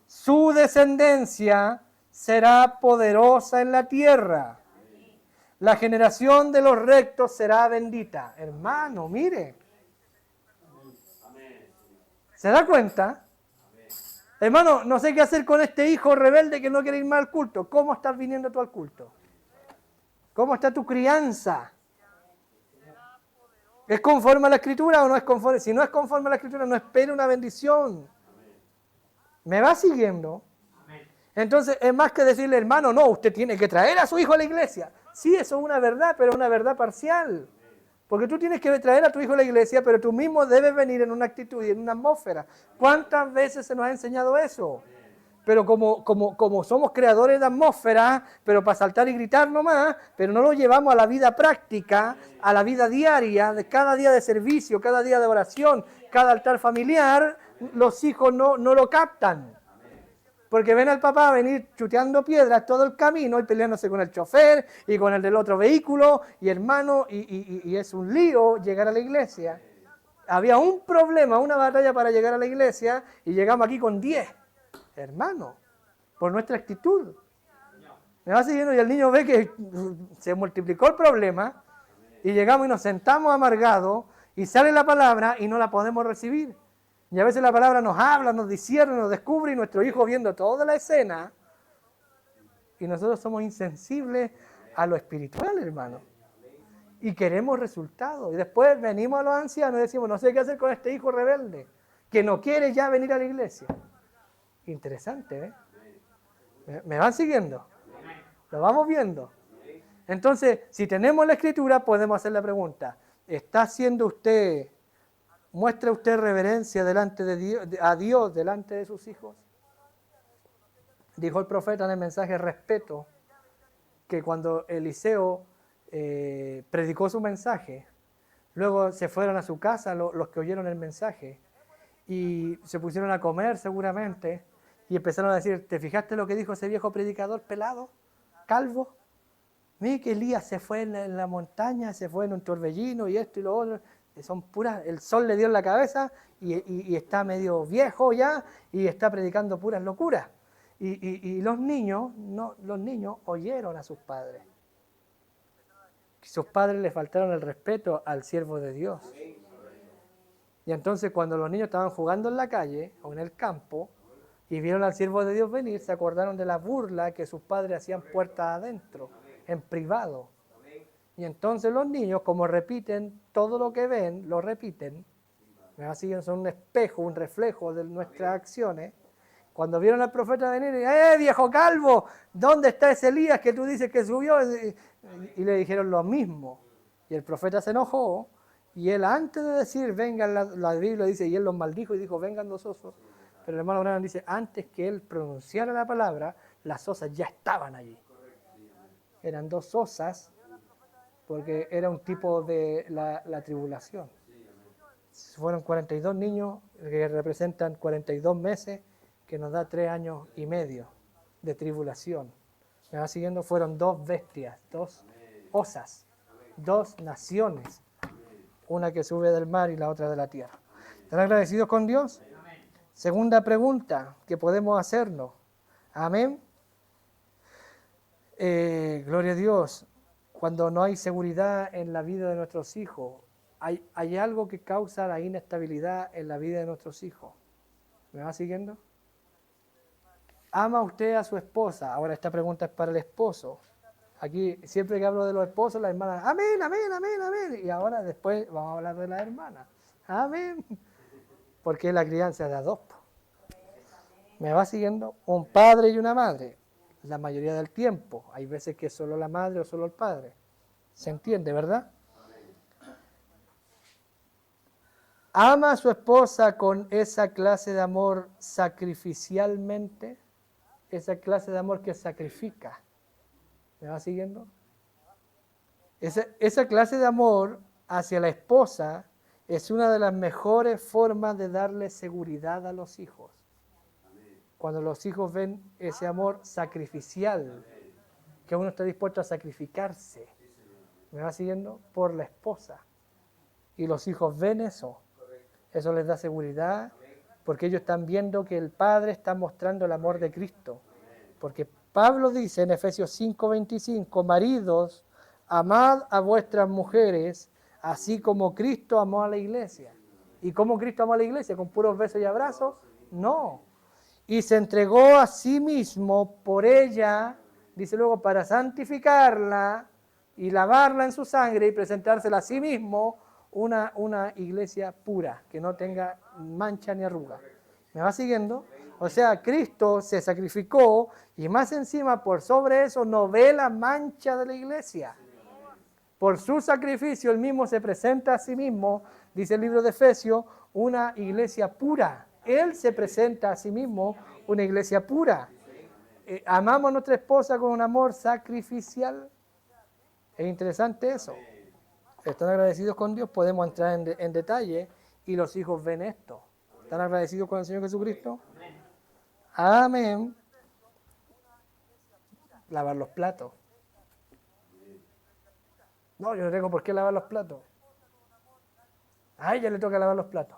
Su descendencia será poderosa en la tierra. La generación de los rectos será bendita. Hermano, mire. ¿Se da cuenta? Hermano, no sé qué hacer con este hijo rebelde que no quiere ir más al culto. ¿Cómo estás viniendo tú al culto? ¿Cómo está tu crianza? ¿Es conforme a la Escritura o no es conforme? Si no es conforme a la Escritura, no espere una bendición. ¿Me va siguiendo? Entonces, es más que decirle, hermano, no, usted tiene que traer a su hijo a la iglesia. Sí, eso es una verdad, pero una verdad parcial. Porque tú tienes que traer a tu hijo a la iglesia, pero tú mismo debes venir en una actitud y en una atmósfera. ¿Cuántas veces se nos ha enseñado eso? Pero como somos creadores de atmósfera, pero para saltar y gritar nomás, pero no lo llevamos a la vida práctica, a la vida diaria, de cada día de servicio, cada día de oración, cada altar familiar, los hijos no lo captan. Porque ven al papá venir chuteando piedras todo el camino y peleándose con el chofer y con el del otro vehículo y hermano, y es un lío llegar a la iglesia. Había un problema, una batalla para llegar a la iglesia y llegamos aquí con 10. Hermano, por nuestra actitud. Me va siguiendo y el niño ve que se multiplicó el problema y llegamos y nos sentamos amargados y sale la palabra y no la podemos recibir. Y a veces la palabra nos habla, nos discierne, nos descubre y nuestro hijo viendo toda la escena y nosotros somos insensibles a lo espiritual, hermano. Y queremos resultados. Y después venimos a los ancianos y decimos, no sé qué hacer con este hijo rebelde, que no quiere ya venir a la iglesia. Interesante, ¿eh? ¿Me van siguiendo? Lo vamos viendo. Entonces, si tenemos la escritura, podemos hacer la pregunta, muestra usted reverencia delante de Dios, a Dios delante de sus hijos? Dijo el profeta en el mensaje respeto, que cuando Eliseo predicó su mensaje, luego se fueron a su casa los que oyeron el mensaje y se pusieron a comer seguramente y empezaron a decir, ¿te fijaste lo que dijo ese viejo predicador pelado, calvo? Mire que Elías se fue en la montaña, se fue en un torbellino y esto y lo otro. Son puras, el sol le dio en la cabeza y está medio viejo ya y está predicando puras locuras. Y los niños oyeron a sus padres. Sus padres le faltaron el respeto al siervo de Dios. Y entonces cuando los niños estaban jugando en la calle o en el campo y vieron al siervo de Dios venir, se acordaron de la burla que sus padres hacían puertas adentro, en privado. Y entonces los niños, como repiten todo lo que ven, lo repiten, así son un espejo, un reflejo de nuestras acciones. Cuando vieron al profeta venir, viejo calvo, ¿dónde está ese Elías que tú dices que subió? Y le dijeron lo mismo. Y el profeta se enojó, y él antes de decir, vengan, la Biblia dice, y él los maldijo y dijo, vengan los osos. Pero el hermano Branham dice, antes que él pronunciara la palabra, las osas ya estaban allí. Eran 2 osas, porque era un tipo de la tribulación. Fueron 42 niños que representan 42 meses, que nos da 3 años y medio de tribulación. Me va siguiendo, fueron 2 bestias, 2 osas, 2 naciones, una que sube del mar y la otra de la tierra. ¿Están agradecidos con Dios? Segunda pregunta que podemos hacernos. Amén. Gloria a Dios. Cuando no hay seguridad en la vida de nuestros hijos, hay algo que causa la inestabilidad en la vida de nuestros hijos. ¿Me va siguiendo? ¿Ama usted a su esposa? Ahora esta pregunta es para el esposo. Aquí siempre que hablo de los esposos, las hermanas, amén, amén, amén, amén. Y ahora después vamos a hablar de las hermanas. Amén. Porque es la crianza de a 2. ¿Me va siguiendo? Un padre y una madre. La mayoría del tiempo. Hay veces que es solo la madre o solo el padre. ¿Se entiende, verdad? ¿Ama a su esposa con esa clase de amor sacrificialmente? Esa clase de amor que sacrifica. ¿Me va siguiendo? Esa clase de amor hacia la esposa es una de las mejores formas de darle seguridad a los hijos. Cuando los hijos ven ese amor sacrificial, que uno está dispuesto a sacrificarse, ¿me va siguiendo? Por la esposa. Y los hijos ven eso. Eso les da seguridad, porque ellos están viendo que el Padre está mostrando el amor de Cristo. Porque Pablo dice en Efesios 5:25, maridos, amad a vuestras mujeres, así como Cristo amó a la iglesia. ¿Y cómo Cristo amó a la iglesia? ¿Con puros besos y abrazos? No. Y se entregó a sí mismo por ella, dice luego, para santificarla y lavarla en su sangre y presentársela a sí mismo una iglesia pura, que no tenga mancha ni arruga. ¿Me va siguiendo? O sea, Cristo se sacrificó y más encima por sobre eso no ve la mancha de la iglesia. Por su sacrificio él mismo se presenta a sí mismo, dice el libro de Efesios, una iglesia pura. Él se presenta a sí mismo una iglesia pura. Amamos a nuestra esposa con un amor sacrificial. Es interesante eso. ¿Están agradecidos con Dios? Podemos entrar en detalle y los hijos ven esto. ¿Están agradecidos con el Señor Jesucristo? Amén. Lavar los platos. No, yo no tengo por qué lavar los platos. A ella le toca lavar los platos.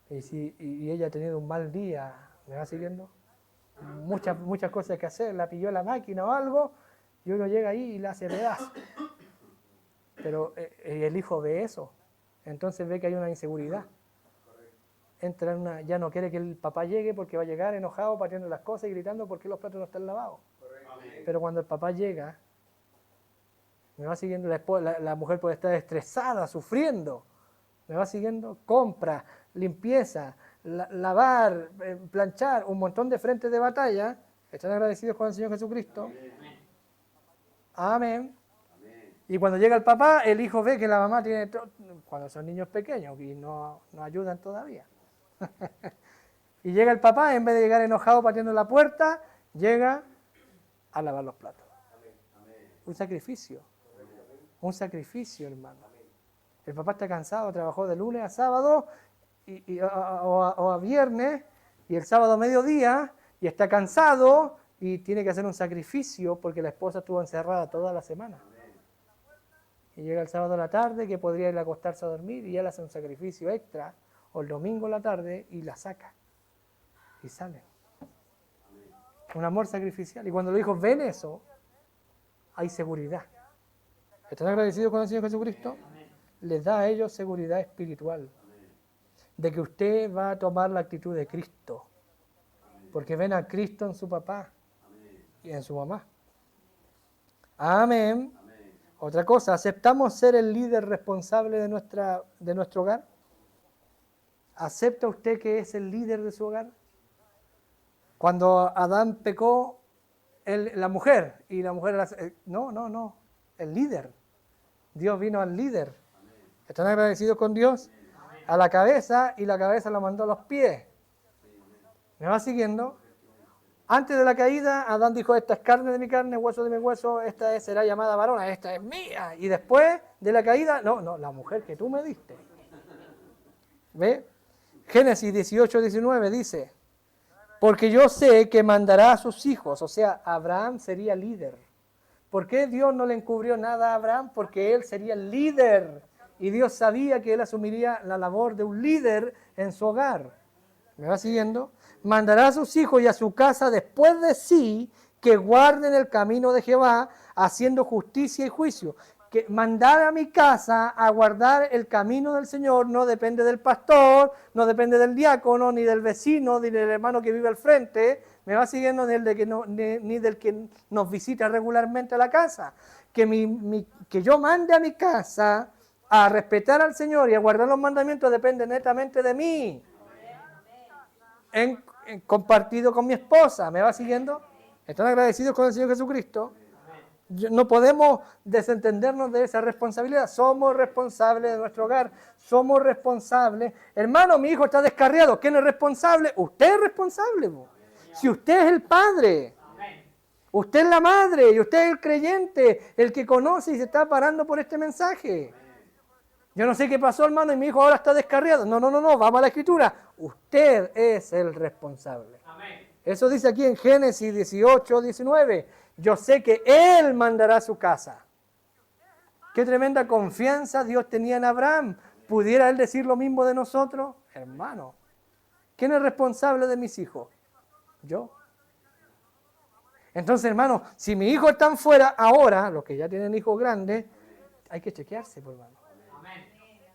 Y ella ha tenido un mal día, ¿me va siguiendo? Muchas cosas que hacer, la pilló la máquina o algo, y uno llega ahí y la hace pedazo. Pero el hijo ve eso, entonces ve que hay una inseguridad. Entra ya no quiere que el papá llegue porque va a llegar enojado, pateando las cosas y gritando porque los platos no están lavados. Pero cuando el papá llega, me va siguiendo, la mujer puede estar estresada, sufriendo. Me va siguiendo, compra, limpieza, lavar, planchar, un montón de frentes de batalla. ¿Están agradecidos con el Señor Jesucristo? Amén. Y cuando llega el papá, el hijo ve que la mamá tiene, cuando son niños pequeños y no ayudan todavía. Y llega el papá, en vez de llegar enojado pateando la puerta, llega a lavar los platos. Un sacrificio, hermano. El papá está cansado, trabajó de lunes a sábado o a viernes, y el sábado a mediodía, y está cansado y tiene que hacer un sacrificio porque la esposa estuvo encerrada toda la semana. Y llega el sábado a la tarde, que podría ir a acostarse a dormir, y él hace un sacrificio extra, o el domingo a la tarde, y la saca. Y sale. Un amor sacrificial. Y cuando los hijos ven eso, hay seguridad. ¿Están agradecidos con el Señor Jesucristo? Les da a ellos seguridad espiritual. De que usted va a tomar la actitud de Cristo. Porque ven a Cristo en su papá y en su mamá. Amén. Otra cosa, ¿aceptamos ser el líder responsable de nuestro hogar? ¿Acepta usted que es el líder de su hogar? Cuando Adán pecó, la mujer, y la mujer, no, el líder. Dios vino al líder. ¿Están agradecidos con Dios? A la cabeza, y la cabeza la mandó a los pies. ¿Me va siguiendo? Antes de la caída, Adán dijo, esta es carne de mi carne, hueso de mi hueso, esta será llamada varona, esta es mía. Y después de la caída, no, la mujer que tú me diste. ¿Ve? Génesis 18:19 dice, porque yo sé que mandará a sus hijos, o sea, Abraham sería líder. ¿Por qué Dios no le encubrió nada a Abraham? Porque él sería el líder. Y Dios sabía que él asumiría la labor de un líder en su hogar. ¿Me va siguiendo? Mandará a sus hijos y a su casa después de sí que guarden el camino de Jehová, haciendo justicia y juicio. Que mandar a mi casa a guardar el camino del Señor no depende del pastor, no depende del diácono, ni del vecino, ni del hermano que vive al frente. Me va siguiendo ni del que nos visita regularmente a la casa. Que yo mande a mi casa a respetar al Señor y a guardar los mandamientos depende netamente de mí. Compartido con mi esposa, ¿me va siguiendo? ¿Están agradecidos con el Señor Jesucristo? No podemos desentendernos de esa responsabilidad. Somos responsables de nuestro hogar, somos responsables. Hermano, mi hijo está descarriado. ¿Quién es responsable? Usted es responsable. Si usted es el padre, usted es la madre y usted es el creyente, el que conoce y se está parando por este mensaje. Yo no sé qué pasó, hermano, y mi hijo ahora está descarriado. No, vamos a la Escritura. Usted es el responsable. Amén. Eso dice aquí en Génesis 18:19. Yo sé que Él mandará a su casa. Qué tremenda confianza Dios tenía en Abraham. ¿Pudiera Él decir lo mismo de nosotros? Hermano, ¿quién es responsable de mis hijos? Yo. Entonces, hermano, si mis hijos están fuera ahora, los que ya tienen hijos grandes, hay que chequearse, por hermano.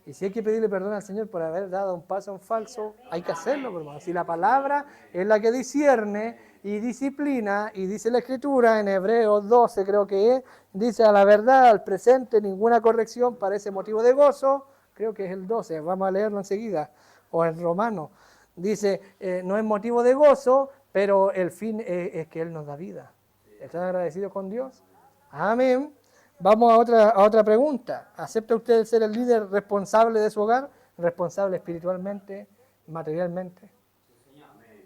Y si hay que pedirle perdón al Señor por haber dado un paso en falso, hay que hacerlo, hermano. Si la palabra es la que discierne y disciplina, y dice la Escritura en Hebreos 12, creo que es, dice a la verdad, al presente, ninguna corrección parece motivo de gozo, creo que es el 12, vamos a leerlo enseguida, o en Romano, dice, no es motivo de gozo, pero el fin es que Él nos da vida. ¿Están agradecidos con Dios? Amén. Vamos a otra pregunta. ¿Acepta usted ser el líder responsable de su hogar? ¿Responsable espiritualmente, materialmente?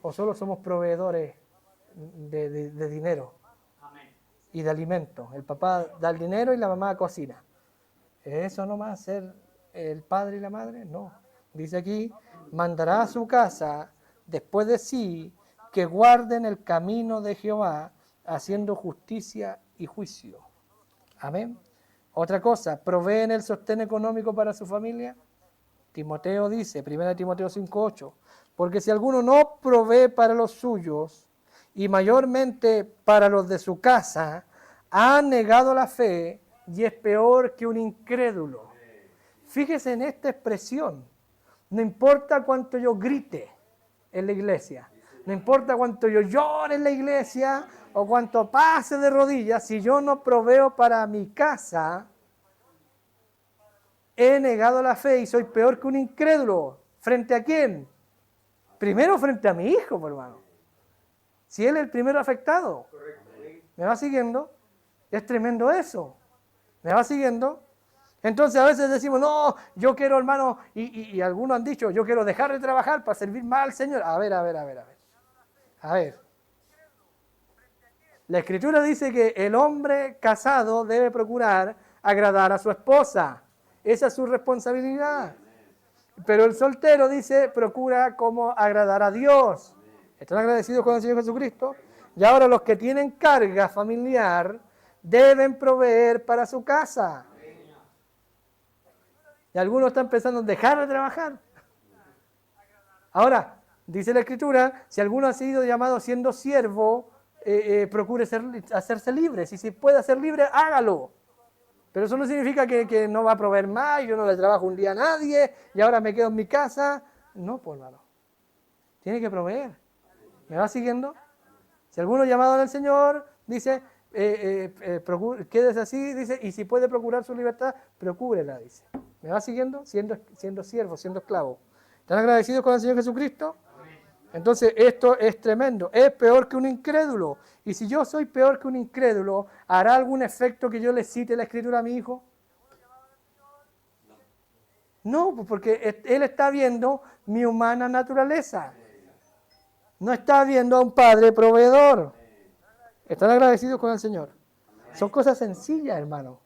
¿O solo somos proveedores de dinero y de alimentos? El papá da el dinero y la mamá cocina. ¿Es eso nomás ser el padre y la madre? No. Dice aquí, mandará a su casa después de sí que guarden el camino de Jehová, haciendo justicia y juicio. Amén. Otra cosa, ¿proveen el sostén económico para su familia? Timoteo dice, 1 Timoteo 5:8, porque si alguno no provee para los suyos, y mayormente para los de su casa, ha negado la fe y es peor que un incrédulo. Fíjese en esta expresión. No importa cuánto yo grite en la iglesia, no importa cuánto yo llore en la iglesia o cuánto pase de rodillas, si yo no proveo para mi casa, he negado la fe y soy peor que un incrédulo. ¿Frente a quién? Primero frente a mi hijo, por hermano. Si él es el primero afectado. ¿Me va siguiendo? Es tremendo eso. ¿Me va siguiendo? Entonces a veces decimos, no, yo quiero, hermano, y algunos han dicho, yo quiero dejar de trabajar para servir más al Señor. A ver. A ver. La Escritura dice que el hombre casado debe procurar agradar a su esposa. Esa es su responsabilidad. Pero el soltero dice, procura como agradar a Dios. ¿Están agradecidos con el Señor Jesucristo? Y ahora los que tienen carga familiar deben proveer para su casa. Y algunos están pensando en dejar de trabajar. Ahora, dice la Escritura, si alguno ha sido llamado siendo siervo, procure hacerse libre. Si se puede hacer libre, hágalo. Pero eso no significa que no va a proveer más, yo no le trabajo un día a nadie y ahora me quedo en mi casa. No, pues hermano. Tiene que proveer. ¿Me va siguiendo? Si alguno llamado al Señor dice, quédese así, dice, y si puede procurar su libertad, procúrela, dice. ¿Me va siguiendo? Siendo siervo, siendo esclavo. ¿Están agradecidos con el Señor Jesucristo? Entonces esto es tremendo, es peor que un incrédulo. Y si yo soy peor que un incrédulo, ¿hará algún efecto que yo le cite la Escritura a mi hijo? No, pues porque él está viendo mi humana naturaleza. No está viendo a un padre proveedor. ¿Están agradecidos con el Señor? Son cosas sencillas, hermano.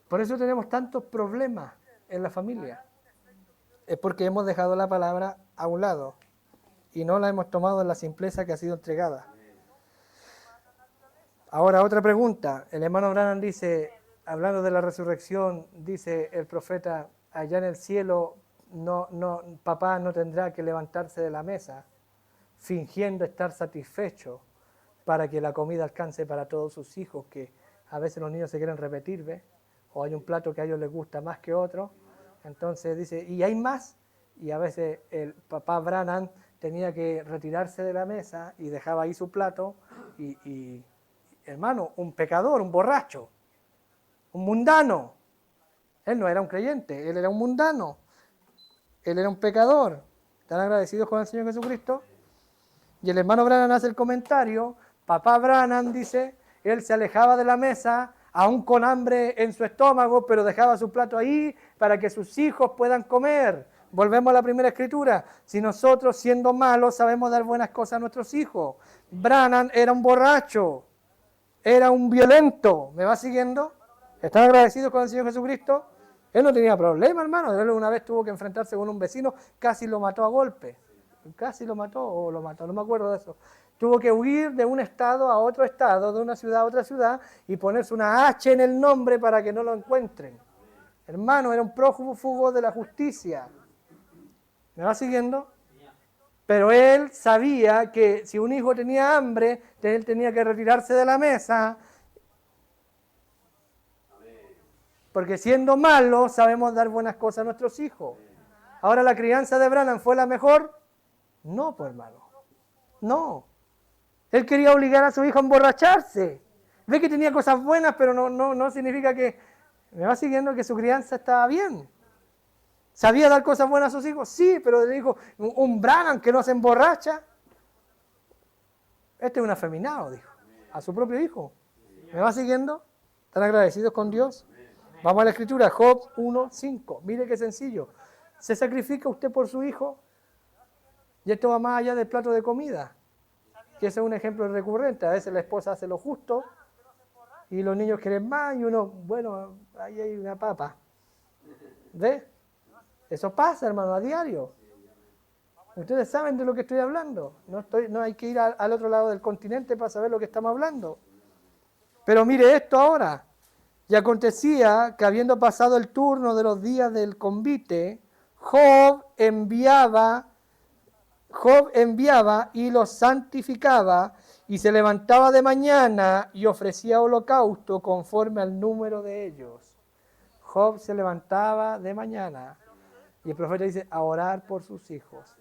Por eso tenemos tantos problemas en la familia. Es porque hemos dejado la palabra a un lado y no la hemos tomado en la simpleza que ha sido entregada. Ahora, otra pregunta. El hermano Branham dice, hablando de la resurrección, dice el profeta, allá en el cielo, papá no tendrá que levantarse de la mesa, fingiendo estar satisfecho para que la comida alcance para todos sus hijos, que a veces los niños se quieren repetir, ¿ves? O hay un plato que a ellos les gusta más que otro. Entonces dice, ¿y hay más? Y a veces el papá Branham tenía que retirarse de la mesa y dejaba ahí su plato y hermano, un pecador, un borracho, un mundano. Él no era un creyente, él era un mundano, él era un pecador. ¿Están agradecidos con el Señor Jesucristo? Y el hermano Branham hace el comentario, papá Branham dice, él se alejaba de la mesa, aún con hambre en su estómago, pero dejaba su plato ahí para que sus hijos puedan comer. Volvemos a la primera escritura. Si nosotros, siendo malos, sabemos dar buenas cosas a nuestros hijos. Branham era un borracho, era un violento. ¿Me va siguiendo? ¿Están agradecidos con el Señor Jesucristo? Él no tenía problema, hermano. Él una vez tuvo que enfrentarse con un vecino, casi lo mató a golpe. Casi lo mató o lo mató, no me acuerdo de eso. Tuvo que huir de un estado a otro estado, de una ciudad a otra ciudad, y ponerse una H en el nombre para que no lo encuentren. Hermano, era un prófugo de la justicia. ¿Me va siguiendo? Pero él sabía que si un hijo tenía hambre, él tenía que retirarse de la mesa. Porque siendo malos, sabemos dar buenas cosas a nuestros hijos. Ahora, ¿la crianza de Branham fue la mejor? No, pues hermano. No. Él quería obligar a su hijo a emborracharse. Ve que tenía cosas buenas, pero no significa que... ¿Me va siguiendo? Que su crianza estaba bien. ¿Sabía dar cosas buenas a sus hijos? Sí, pero le dijo, un Branham que no se emborracha. Este es un afeminado, dijo. A su propio hijo. ¿Me va siguiendo? ¿Están agradecidos con Dios? Vamos a la escritura, Job 1:5. Mire qué sencillo. ¿Se sacrifica usted por su hijo? Y esto va más allá del plato de comida. Que ese es un ejemplo recurrente. A veces la esposa hace lo justo y los niños quieren más y uno, bueno, ahí hay una papa. ¿Ve? Eso pasa, hermano, a diario. Ustedes saben de lo que estoy hablando. No hay que ir al otro lado del continente para saber lo que estamos hablando. Pero mire esto ahora. Y acontecía que habiendo pasado el turno de los días del convite, Job enviaba y los santificaba y se levantaba de mañana y ofrecía holocausto conforme al número de ellos. Job se levantaba de mañana y el profeta dice a orar por sus hijos.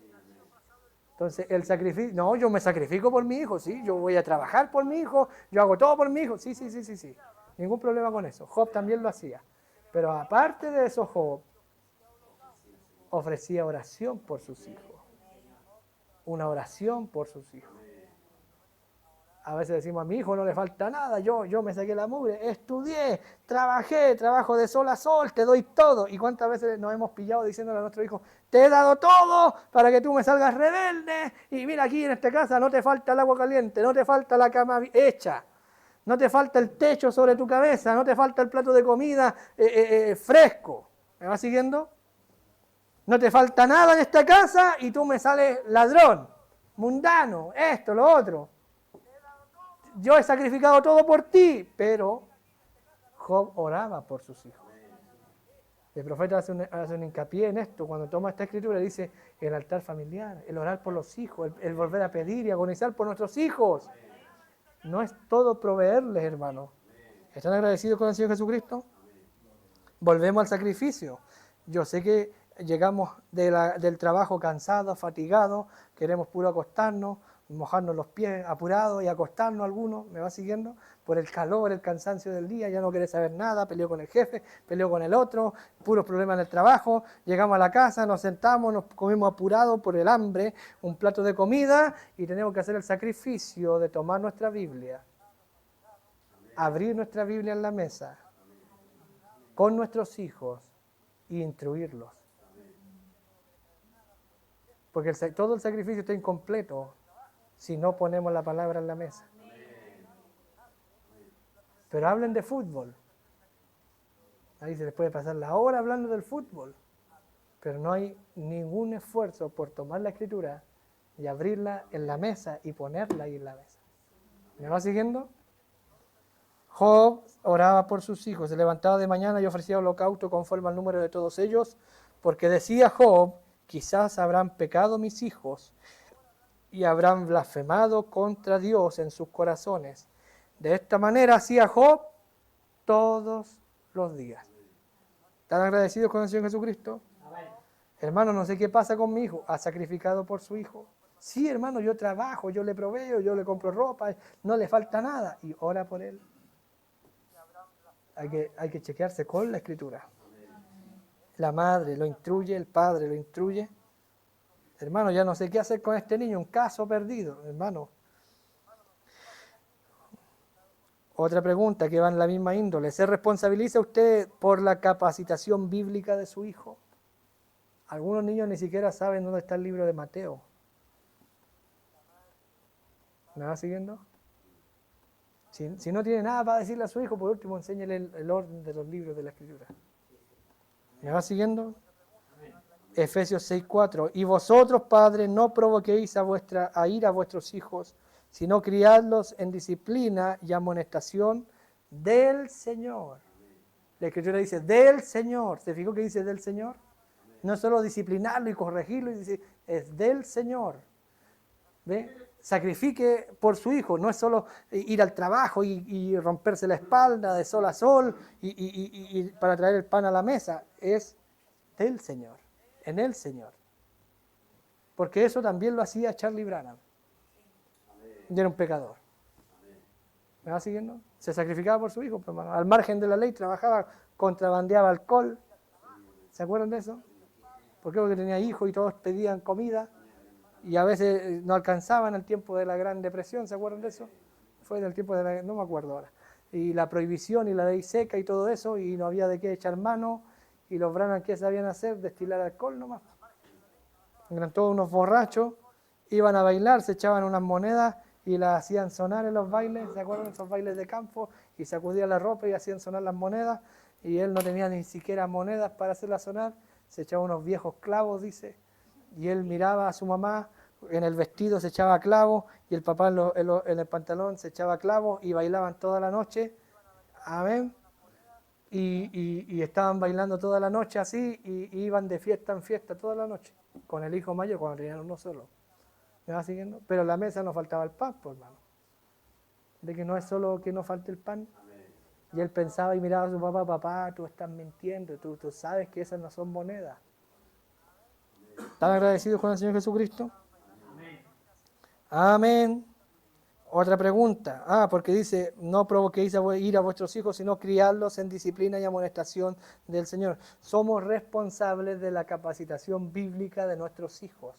Entonces el sacrificio, no, yo me sacrifico por mi hijo, sí, yo voy a trabajar por mi hijo, yo hago todo por mi hijo, sí, ningún problema con eso. Job también lo hacía, pero aparte de eso Job ofrecía oración por sus hijos. Una oración por sus hijos. A veces decimos, a mi hijo no le falta nada, yo me saqué la mugre, estudié, trabajé, trabajo de sol a sol, te doy todo. ¿Y cuántas veces nos hemos pillado diciéndole a nuestro hijo, te he dado todo para que tú me salgas rebelde? Y mira, aquí en esta casa no te falta el agua caliente, no te falta la cama hecha, no te falta el techo sobre tu cabeza, no te falta el plato de comida fresco. ¿Me vas siguiendo? No te falta nada en esta casa y tú me sales ladrón, mundano, esto, lo otro. Yo he sacrificado todo por ti, pero Job oraba por sus hijos. El profeta hace un hincapié en esto, cuando toma esta escritura, dice el altar familiar, el orar por los hijos, el volver a pedir y agonizar por nuestros hijos. No es todo proveerles, hermano. ¿Están agradecidos con el Señor Jesucristo? Volvemos al sacrificio. Yo sé que llegamos del trabajo cansados, fatigados, queremos puro acostarnos, mojarnos los pies apurados y acostarnos algunos, ¿me va siguiendo? Por el calor, el cansancio del día, ya no querés saber nada, peleó con el jefe, peleó con el otro, puros problemas en el trabajo, llegamos a la casa, nos sentamos, nos comimos apurados por el hambre, un plato de comida y tenemos que hacer el sacrificio de tomar nuestra Biblia, abrir nuestra Biblia en la mesa, con nuestros hijos e instruirlos. Porque todo el sacrificio está incompleto si no ponemos la palabra en la mesa. Pero hablen de fútbol. Ahí se les puede pasar la hora hablando del fútbol. Pero no hay ningún esfuerzo por tomar la escritura y abrirla en la mesa y ponerla ahí en la mesa. ¿Me va siguiendo? Job oraba por sus hijos, se levantaba de mañana y ofrecía holocausto conforme al número de todos ellos, porque decía Job, quizás habrán pecado mis hijos y habrán blasfemado contra Dios en sus corazones. De esta manera hacía Job todos los días. ¿Están agradecidos con el Señor Jesucristo? Amén. Hermano, no sé qué pasa con mi hijo. ¿Ha sacrificado por su hijo? Sí, hermano, yo trabajo, yo le proveo, yo le compro ropa, no le falta nada. Y ora por él. Hay que chequearse con la Escritura. La madre lo instruye, el padre lo instruye. Hermano, ya no sé qué hacer con este niño, un caso perdido, hermano. Otra pregunta que va en la misma índole. ¿Se responsabiliza usted por la capacitación bíblica de su hijo? Algunos niños ni siquiera saben dónde está el libro de Mateo. ¿Me va siguiendo? Si no tiene nada para decirle a su hijo, por último, enséñele el orden de los libros de la Escritura. ¿Me va siguiendo? Efesios 6:4. Y vosotros, padres, no provoquéis a ira a vuestros hijos, sino criadlos en disciplina y amonestación del Señor. La Escritura dice, del Señor. ¿Se fijó que dice del Señor? No es solo disciplinarlo y corregirlo, y dice, es del Señor. ¿Ve? Sacrifique por su hijo, no es solo ir al trabajo y romperse la espalda de sol a sol y para traer el pan a la mesa, es del Señor, en el Señor. Porque eso también lo hacía Charlie Branham. Y era un pecador. ¿Me va siguiendo? Se sacrificaba por su hijo, pues, hermano. Al margen de la ley trabajaba, contrabandeaba alcohol. ¿Se acuerdan de eso? ¿Por qué? Porque tenía hijos y todos pedían comida. Y a veces no alcanzaban el tiempo de la Gran Depresión, ¿se acuerdan de eso? Fue del tiempo de la... no me acuerdo ahora. Y la prohibición y la ley seca y todo eso, y no había de qué echar mano, y los Branham, ¿qué sabían hacer? Destilar alcohol nomás. Eran todos unos borrachos, iban a bailar, se echaban unas monedas y las hacían sonar en los bailes, ¿se acuerdan? Esos bailes de campo, y sacudían la ropa y hacían sonar las monedas, y él no tenía ni siquiera monedas para hacerlas sonar, se echaba unos viejos clavos, dice, y él miraba a su mamá, en el vestido se echaba clavos, y el papá en el pantalón se echaba clavos, y bailaban toda la noche, amén, y estaban bailando toda la noche así y iban de fiesta en fiesta toda la noche con el hijo mayor cuando tenían uno solo. ¿Me va siguiendo? Pero en la mesa no faltaba el pan, pues, hermano. De que no es solo que no falte el pan. Y él pensaba y miraba a su papá, papá, tú estás mintiendo, tú sabes que esas no son monedas. ¿Están agradecidos con el Señor Jesucristo? Amén. Otra pregunta. Porque dice, no provoquéis a ir a vuestros hijos, sino criarlos en disciplina y amonestación del Señor. Somos responsables de la capacitación bíblica de nuestros hijos.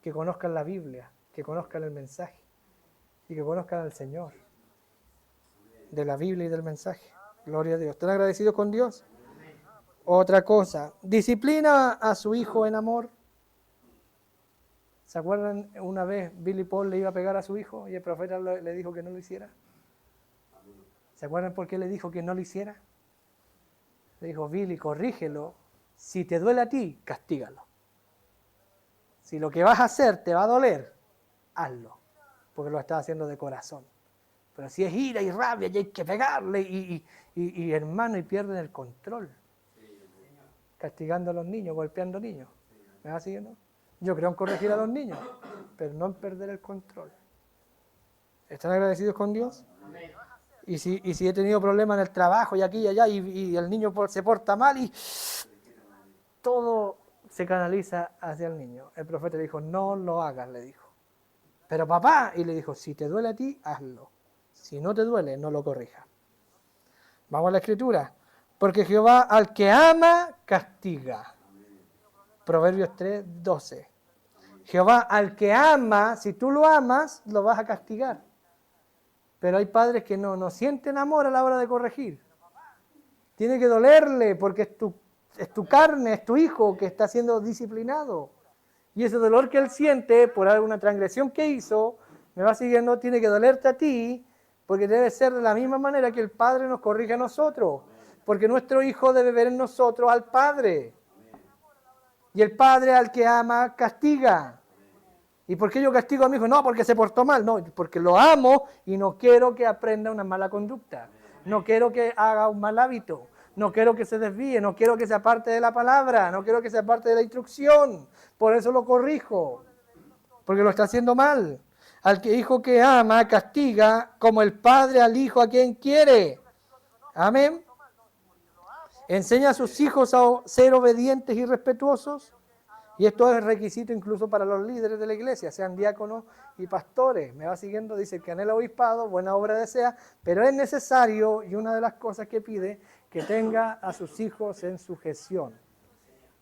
Que conozcan la Biblia, que conozcan el mensaje y que conozcan al Señor. De la Biblia y del mensaje. Gloria a Dios. ¿Están agradecidos con Dios? Otra cosa. Disciplina a su hijo en amor. ¿Se acuerdan una vez Billy Paul le iba a pegar a su hijo y el profeta le dijo que no lo hiciera? ¿Se acuerdan por qué le dijo que no lo hiciera? Le dijo, Billy, corrígelo. Si te duele a ti, castígalo. Si lo que vas a hacer te va a doler, hazlo. Porque lo estás haciendo de corazón. Pero si es ira y rabia y hay que pegarle y hermano, y pierden el control. Castigando a los niños, golpeando niños. ¿Me va siguiendo? Yo creo en corregir a los niños, pero no en perder el control. ¿Están agradecidos con Dios? Y si he tenido problemas en el trabajo y aquí y allá y el niño se porta mal y todo se canaliza hacia el niño. El profeta le dijo, no lo hagas, le dijo. Pero papá, y le dijo, si te duele a ti, hazlo. Si no te duele, no lo corrijas. Vamos a la escritura. Porque Jehová al que ama, castiga. Proverbios 3, 12. Jehová al que ama, si tú lo amas, lo vas a castigar. Pero hay padres que no sienten amor a la hora de corregir. Tiene que dolerle porque es tu carne, es tu hijo que está siendo disciplinado. Y ese dolor que él siente por alguna transgresión que hizo, me va siguiendo, tiene que dolerte a ti, porque debe ser de la misma manera que el Padre nos corrige a nosotros. Porque nuestro hijo debe ver en nosotros al Padre. Y el Padre al que ama castiga. ¿Y por qué yo castigo a mi hijo? No, porque se portó mal. No, porque lo amo y no quiero que aprenda una mala conducta. No quiero que haga un mal hábito. No quiero que se desvíe. No quiero que se aparte de la palabra. No quiero que se aparte de la instrucción. Por eso lo corrijo. Porque lo está haciendo mal. Al hijo que ama castiga como el padre al hijo a quien quiere. Amén. Enseña a sus hijos a ser obedientes y respetuosos. Y esto es requisito incluso para los líderes de la iglesia, sean diáconos y pastores. Me va siguiendo, dice que anhela obispado, buena obra desea, pero es necesario, y una de las cosas que pide, que tenga a sus hijos en sujeción.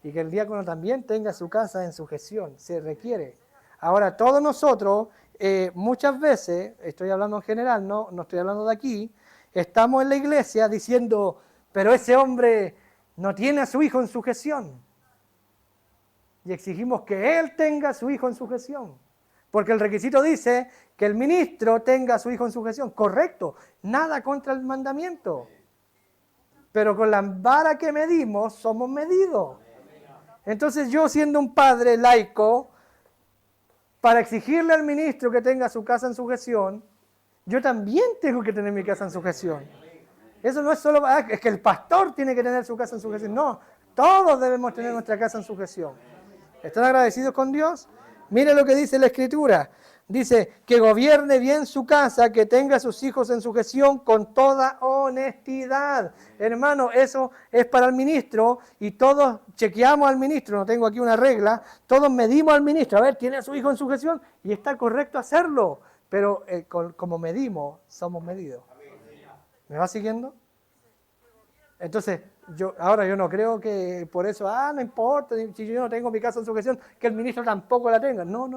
Y que el diácono también tenga su casa en sujeción, se requiere. Ahora, todos nosotros, muchas veces, estoy hablando en general, no estoy hablando de aquí, estamos en la iglesia diciendo, pero ese hombre no tiene a su hijo en sujeción. Y exigimos que él tenga a su hijo en sujeción. Porque el requisito dice que el ministro tenga a su hijo en sujeción. Correcto, nada contra el mandamiento. Pero con la vara que medimos, somos medidos. Entonces yo, siendo un padre laico, para exigirle al ministro que tenga su casa en sujeción, yo también tengo que tener mi casa en sujeción. Eso no es solo, es que el pastor tiene que tener su casa en sujeción. No, todos debemos tener nuestra casa en sujeción. ¿Están agradecidos con Dios? Mire lo que dice la Escritura. Dice que gobierne bien su casa, que tenga a sus hijos en sujeción con toda honestidad. Hermano, eso es para el ministro y todos chequeamos al ministro. No tengo aquí una regla. Todos medimos al ministro. A ver, ¿tiene a su hijo en sujeción? Y está correcto hacerlo. Pero como medimos, somos medidos. ¿Me va siguiendo? Entonces, ahora yo no creo que por eso, no importa, si yo no tengo mi casa en sujeción, que el ministro tampoco la tenga. No.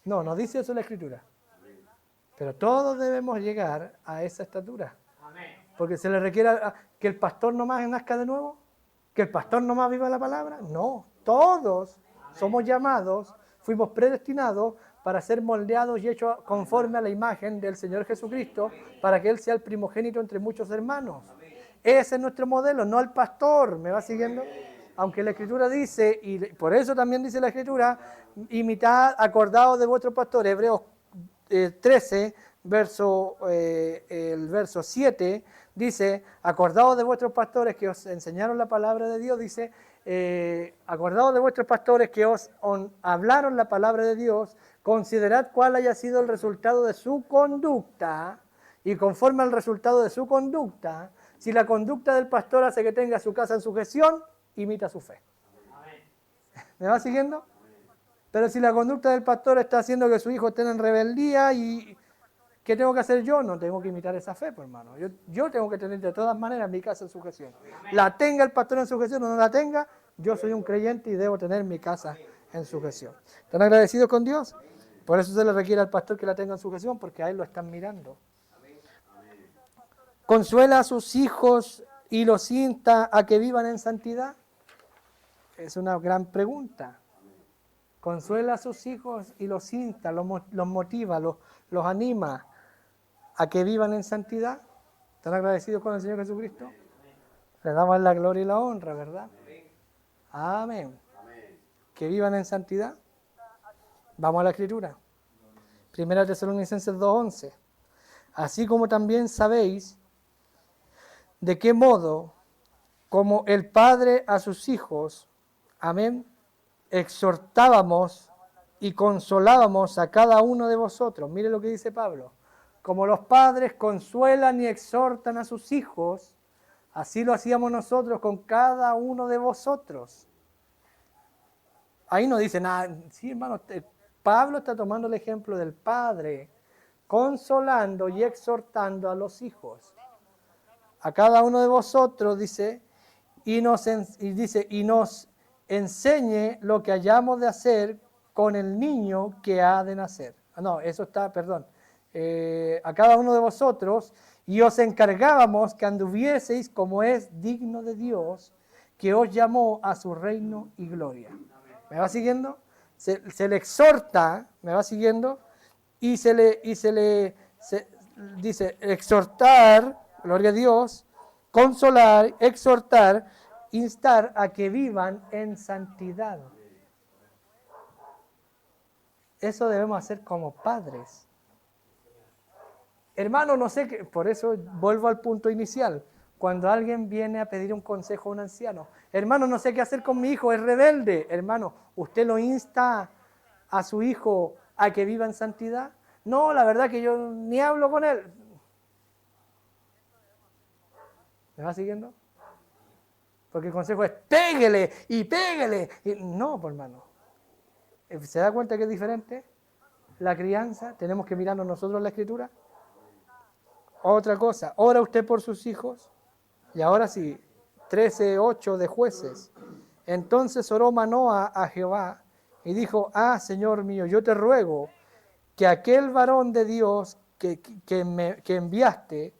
No dice eso la Escritura. Pero todos debemos llegar a esa estatura. Porque se le requiere que el pastor nomás nazca de nuevo, que el pastor nomás viva la palabra. No, todos somos llamados, fuimos predestinados para ser moldeados y hechos conforme a la imagen del Señor Jesucristo, para que Él sea el primogénito entre muchos hermanos. Ese es nuestro modelo, no el pastor. ¿Me va siguiendo? Aunque la Escritura dice, y por eso también dice la Escritura, imitad, acordaos de vuestro pastor. Hebreos 13, el verso 7, dice, acordaos de vuestros pastores que os enseñaron la palabra de Dios, dice, acordaos de vuestros pastores que os hablaron la palabra de Dios, considerad cuál haya sido el resultado de su conducta, y conforme al resultado de su conducta, si la conducta del pastor hace que tenga su casa en sujeción, imita su fe. ¿Me va siguiendo? Pero si la conducta del pastor está haciendo que su hijo esté en rebeldía, y ¿qué tengo que hacer yo? No tengo que imitar esa fe, pues, hermano. Yo tengo que tener de todas maneras mi casa en sujeción. La tenga el pastor en sujeción o no la tenga, yo soy un creyente y debo tener mi casa en sujeción. ¿Están agradecidos con Dios? Por eso se le requiere al pastor que la tenga en sujeción, porque a él lo están mirando. ¿Consuela a sus hijos y los insta a que vivan en santidad? Es una gran pregunta. Consuela a sus hijos y los insta, los motiva, los anima a que vivan en santidad. ¿Están agradecidos con el Señor Jesucristo? Le damos la gloria y la honra, ¿verdad? Amén. Que vivan en santidad. Vamos a la Escritura. 1 Tesalonicenses 2:11. Así como también sabéis de qué modo, como el Padre a sus hijos, amén, exhortábamos y consolábamos a cada uno de vosotros. Mire lo que dice Pablo. Como los padres consuelan y exhortan a sus hijos, así lo hacíamos nosotros con cada uno de vosotros. Ahí no dice nada. Sí, hermano, Pablo está tomando el ejemplo del padre, consolando y exhortando a los hijos. A cada uno de vosotros, dice, y nos enseñe lo que hayamos de hacer con el niño que ha de nacer. No, eso está, perdón. A cada uno de vosotros, y os encargábamos que anduvieseis como es digno de Dios, que os llamó a su reino y gloria. ¿Me va siguiendo? Se le exhorta, ¿me va siguiendo? Y se dice exhortar, gloria a Dios, consolar, exhortar, instar a que vivan en santidad. Eso debemos hacer como padres. Hermano, no sé qué, por eso vuelvo al punto inicial. Cuando alguien viene a pedir un consejo a un anciano, hermano, no sé qué hacer con mi hijo, es rebelde. Hermano, ¿usted lo insta a su hijo a que viva en santidad? No, la verdad que yo ni hablo con él. ¿Me va siguiendo? Porque el consejo es pégale y pégale. No, pues, hermano. ¿Se da cuenta que es diferente? La crianza, tenemos que mirarnos nosotros la Escritura. Otra cosa, ora usted por sus hijos. Y ahora sí, 13:8 de Jueces. Entonces oró Manoa a Jehová y dijo, Señor mío, yo te ruego que aquel varón de Dios que enviaste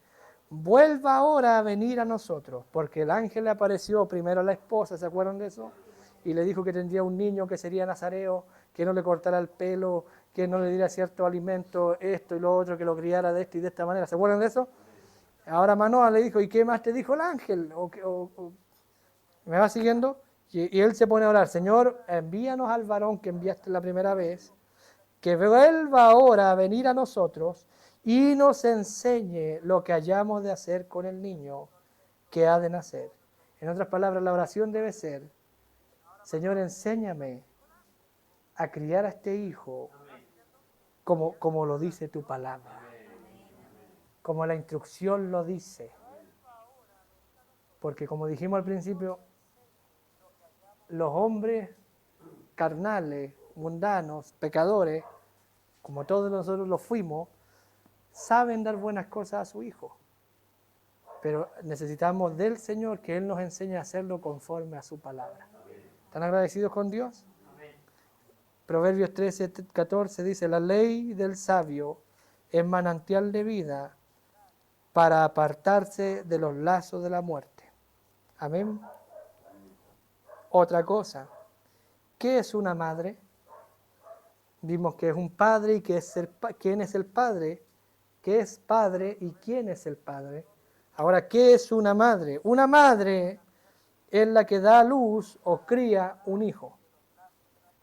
vuelva ahora a venir a nosotros, porque el ángel le apareció primero a la esposa, ¿se acuerdan de eso? Y le dijo que tendría un niño que sería nazareo, que no le cortara el pelo, que no le diera cierto alimento, esto y lo otro, que lo criara de esta y de esta manera, ¿se acuerdan de eso? Ahora Manoa le dijo, ¿y qué más te dijo el ángel? ¿Me va siguiendo? Y él se pone a orar, Señor, envíanos al varón que enviaste la primera vez, que vuelva ahora a venir a nosotros y nos enseñe lo que hayamos de hacer con el niño que ha de nacer. En otras palabras, la oración debe ser, Señor, enséñame a criar a este hijo como lo dice tu palabra, como la instrucción lo dice. Porque como dijimos al principio, los hombres carnales, mundanos, pecadores, como todos nosotros lo fuimos, saben dar buenas cosas a su hijo. Pero necesitamos del Señor que Él nos enseñe a hacerlo conforme a su palabra. ¿Están agradecidos con Dios? Amén. Proverbios 13:14 dice, la ley del sabio es manantial de vida para apartarse de los lazos de la muerte. Amén. Otra cosa, ¿qué es una madre? Vimos que es un padre y que ¿quién es el padre? ¿Qué es padre y quién es el padre? Ahora, ¿qué es una madre? Una madre es la que da a luz o cría un hijo.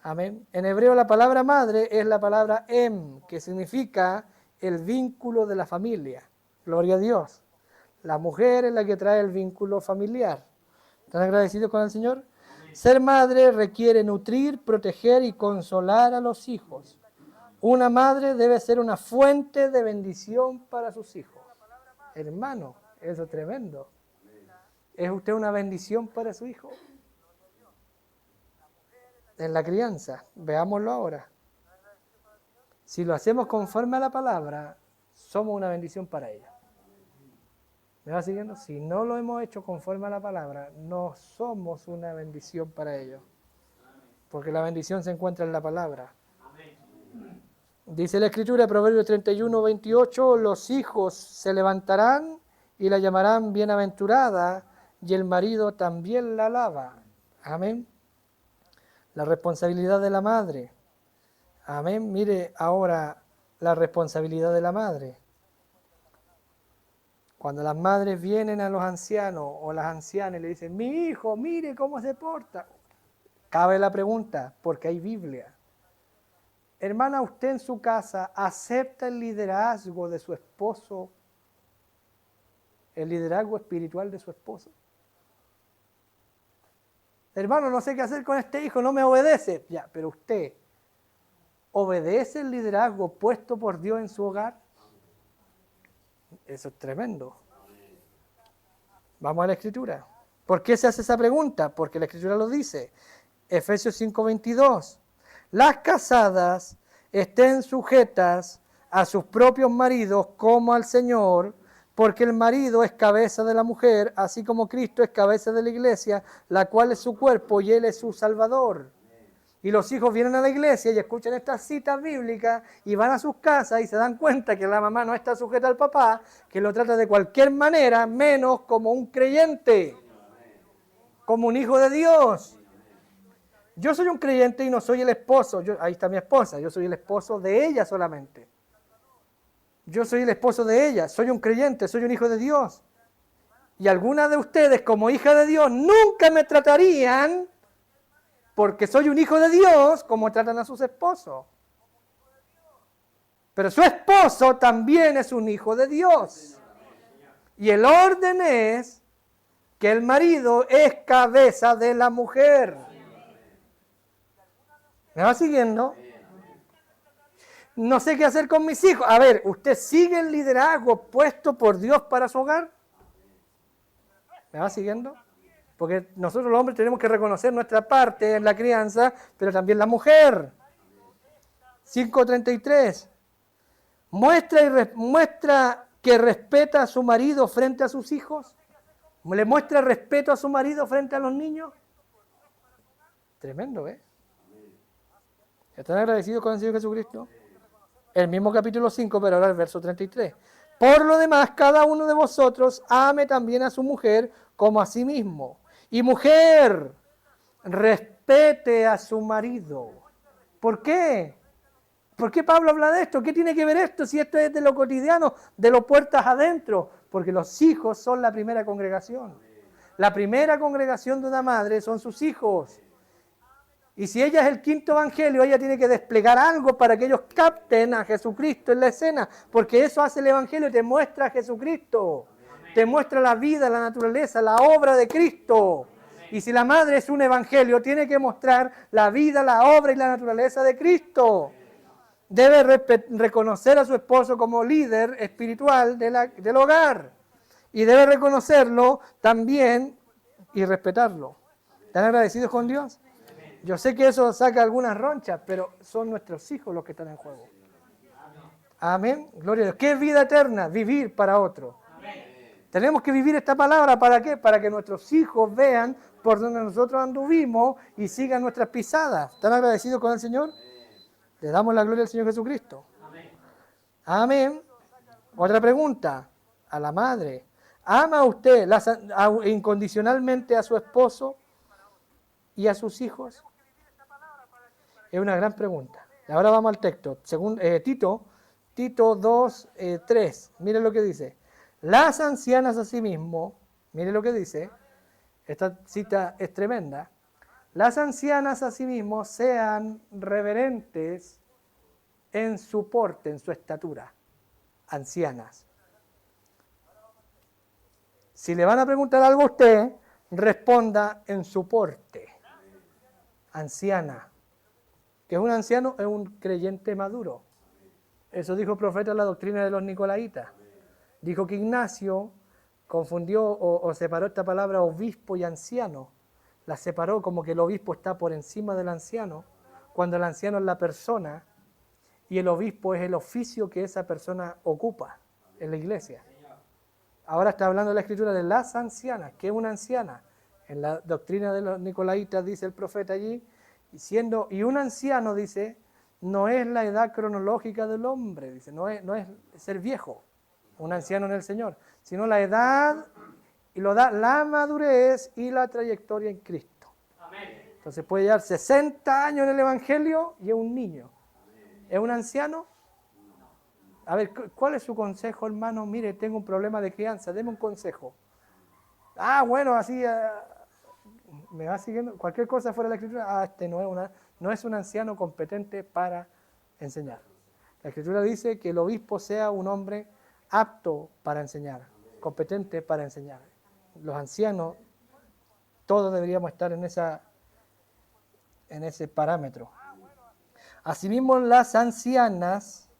Amén. En hebreo la palabra madre es la palabra que significa el vínculo de la familia. Gloria a Dios. La mujer es la que trae el vínculo familiar. ¿Están agradecidos con el Señor? Ser madre requiere nutrir, proteger y consolar a los hijos. Una madre debe ser una fuente de bendición para sus hijos. Hermano, eso es tremendo. ¿Es usted una bendición para su hijo? En la crianza, veámoslo ahora. Si lo hacemos conforme a la palabra, somos una bendición para ella. ¿Me va siguiendo? Si no lo hemos hecho conforme a la palabra, no somos una bendición para ellos. Porque la bendición se encuentra en la palabra. Dice la Escritura, Proverbios 31, 28, los hijos se levantarán y la llamarán bienaventurada, y el marido también la alaba. Amén. La responsabilidad de la madre. Amén. Mire ahora la responsabilidad de la madre. Cuando las madres vienen a los ancianos o las ancianas y le dicen, mi hijo, mire cómo se porta. Cabe la pregunta, porque hay Biblia. Hermana, ¿usted en su casa acepta el liderazgo de su esposo? ¿El liderazgo espiritual de su esposo? Hermano, no sé qué hacer con este hijo, no me obedece. Ya, pero usted, ¿obedece el liderazgo puesto por Dios en su hogar? Eso es tremendo. Vamos a la Escritura. ¿Por qué se hace esa pregunta? Porque la Escritura lo dice. Efesios 5:22. Las casadas estén sujetas a sus propios maridos como al Señor, porque el marido es cabeza de la mujer, así como Cristo es cabeza de la iglesia, la cual es su cuerpo y Él es su Salvador. Y los hijos vienen a la iglesia y escuchan estas citas bíblicas y van a sus casas y se dan cuenta que la mamá no está sujeta al papá, que lo trata de cualquier manera, menos como un creyente, como un hijo de Dios. Yo soy un creyente y no soy el esposo. Ahí está mi esposa, yo soy el esposo de ella solamente. Yo soy el esposo de ella, soy un creyente, soy un hijo de Dios. Y algunas de ustedes, como hija de Dios, nunca me tratarían, porque soy un hijo de Dios, como tratan a sus esposos. Pero su esposo también es un hijo de Dios. Y el orden es que el marido es cabeza de la mujer. ¿Me va siguiendo? No sé qué hacer con mis hijos. A ver, ¿usted sigue el liderazgo puesto por Dios para su hogar? ¿Me va siguiendo? Porque nosotros los hombres tenemos que reconocer nuestra parte en la crianza, pero también la mujer. 5:33. Muestra que respeta a su marido frente a sus hijos. ¿Le muestra respeto a su marido frente a los niños? Tremendo, ¿eh? ¿Están agradecidos con el Señor Jesucristo? El mismo capítulo 5, pero ahora el verso 33. Por lo demás, cada uno de vosotros ame también a su mujer como a sí mismo. Y mujer, respete a su marido. ¿Por qué? ¿Por qué Pablo habla de esto? ¿Qué tiene que ver esto si esto es de lo cotidiano, de lo puertas adentro? Porque los hijos son la primera congregación. La primera congregación de una madre son sus hijos. Y si ella es el quinto evangelio, ella tiene que desplegar algo para que ellos capten a Jesucristo en la escena, porque eso hace el evangelio, te muestra a Jesucristo, te muestra la vida, la naturaleza, la obra de Cristo. Y si la madre es un evangelio, tiene que mostrar la vida, la obra y la naturaleza de Cristo. Debe reconocer a su esposo como líder espiritual del hogar. Y debe reconocerlo también y respetarlo. ¿Están agradecidos con Dios? Yo sé que eso saca algunas ronchas, pero son nuestros hijos los que están en juego. Amén. Gloria a Dios. ¿Qué es vida eterna? Vivir para otro. Tenemos que vivir esta palabra, ¿para qué? Para que nuestros hijos vean por donde nosotros anduvimos y sigan nuestras pisadas. ¿Están agradecidos con el Señor? Le damos la gloria al Señor Jesucristo. Amén. Otra pregunta a la madre. ¿Ama usted incondicionalmente a su esposo y a sus hijos? Es una gran pregunta. Ahora vamos al texto. Tito 2, 3. Mire lo que dice. Las ancianas asimismo, mire lo que dice. Esta cita es tremenda. Las ancianas asimismo sean reverentes en su porte, en su estatura. ancianas. Si le van a preguntar algo a usted, responda en su porte. Anciana. Que es un anciano, es un creyente maduro. Eso dijo el profeta en la doctrina de los nicolaitas. Dijo que Ignacio confundió o separó esta palabra obispo y anciano. La separó como que el obispo está por encima del anciano, cuando el anciano es la persona y el obispo es el oficio que esa persona ocupa en la iglesia. Ahora está hablando de la escritura de las ancianas. ¿Qué es una anciana? En la doctrina de los nicolaitas dice el profeta allí, y un anciano, dice, no es la edad cronológica del hombre, dice, no es ser viejo, un anciano en el Señor, sino la edad, y lo da la madurez y la trayectoria en Cristo. Entonces puede llevar 60 años en el Evangelio y es un niño. ¿Es un anciano? A ver, ¿cuál es su consejo, hermano? Mire, tengo un problema de crianza, deme un consejo. Ah, bueno, así, me va siguiendo. Cualquier cosa fuera de la Escritura, este no es un anciano competente para enseñar. La Escritura dice que el obispo sea un hombre apto para enseñar, competente para enseñar. Los ancianos, todos deberíamos estar en ese parámetro. Asimismo, las ancianas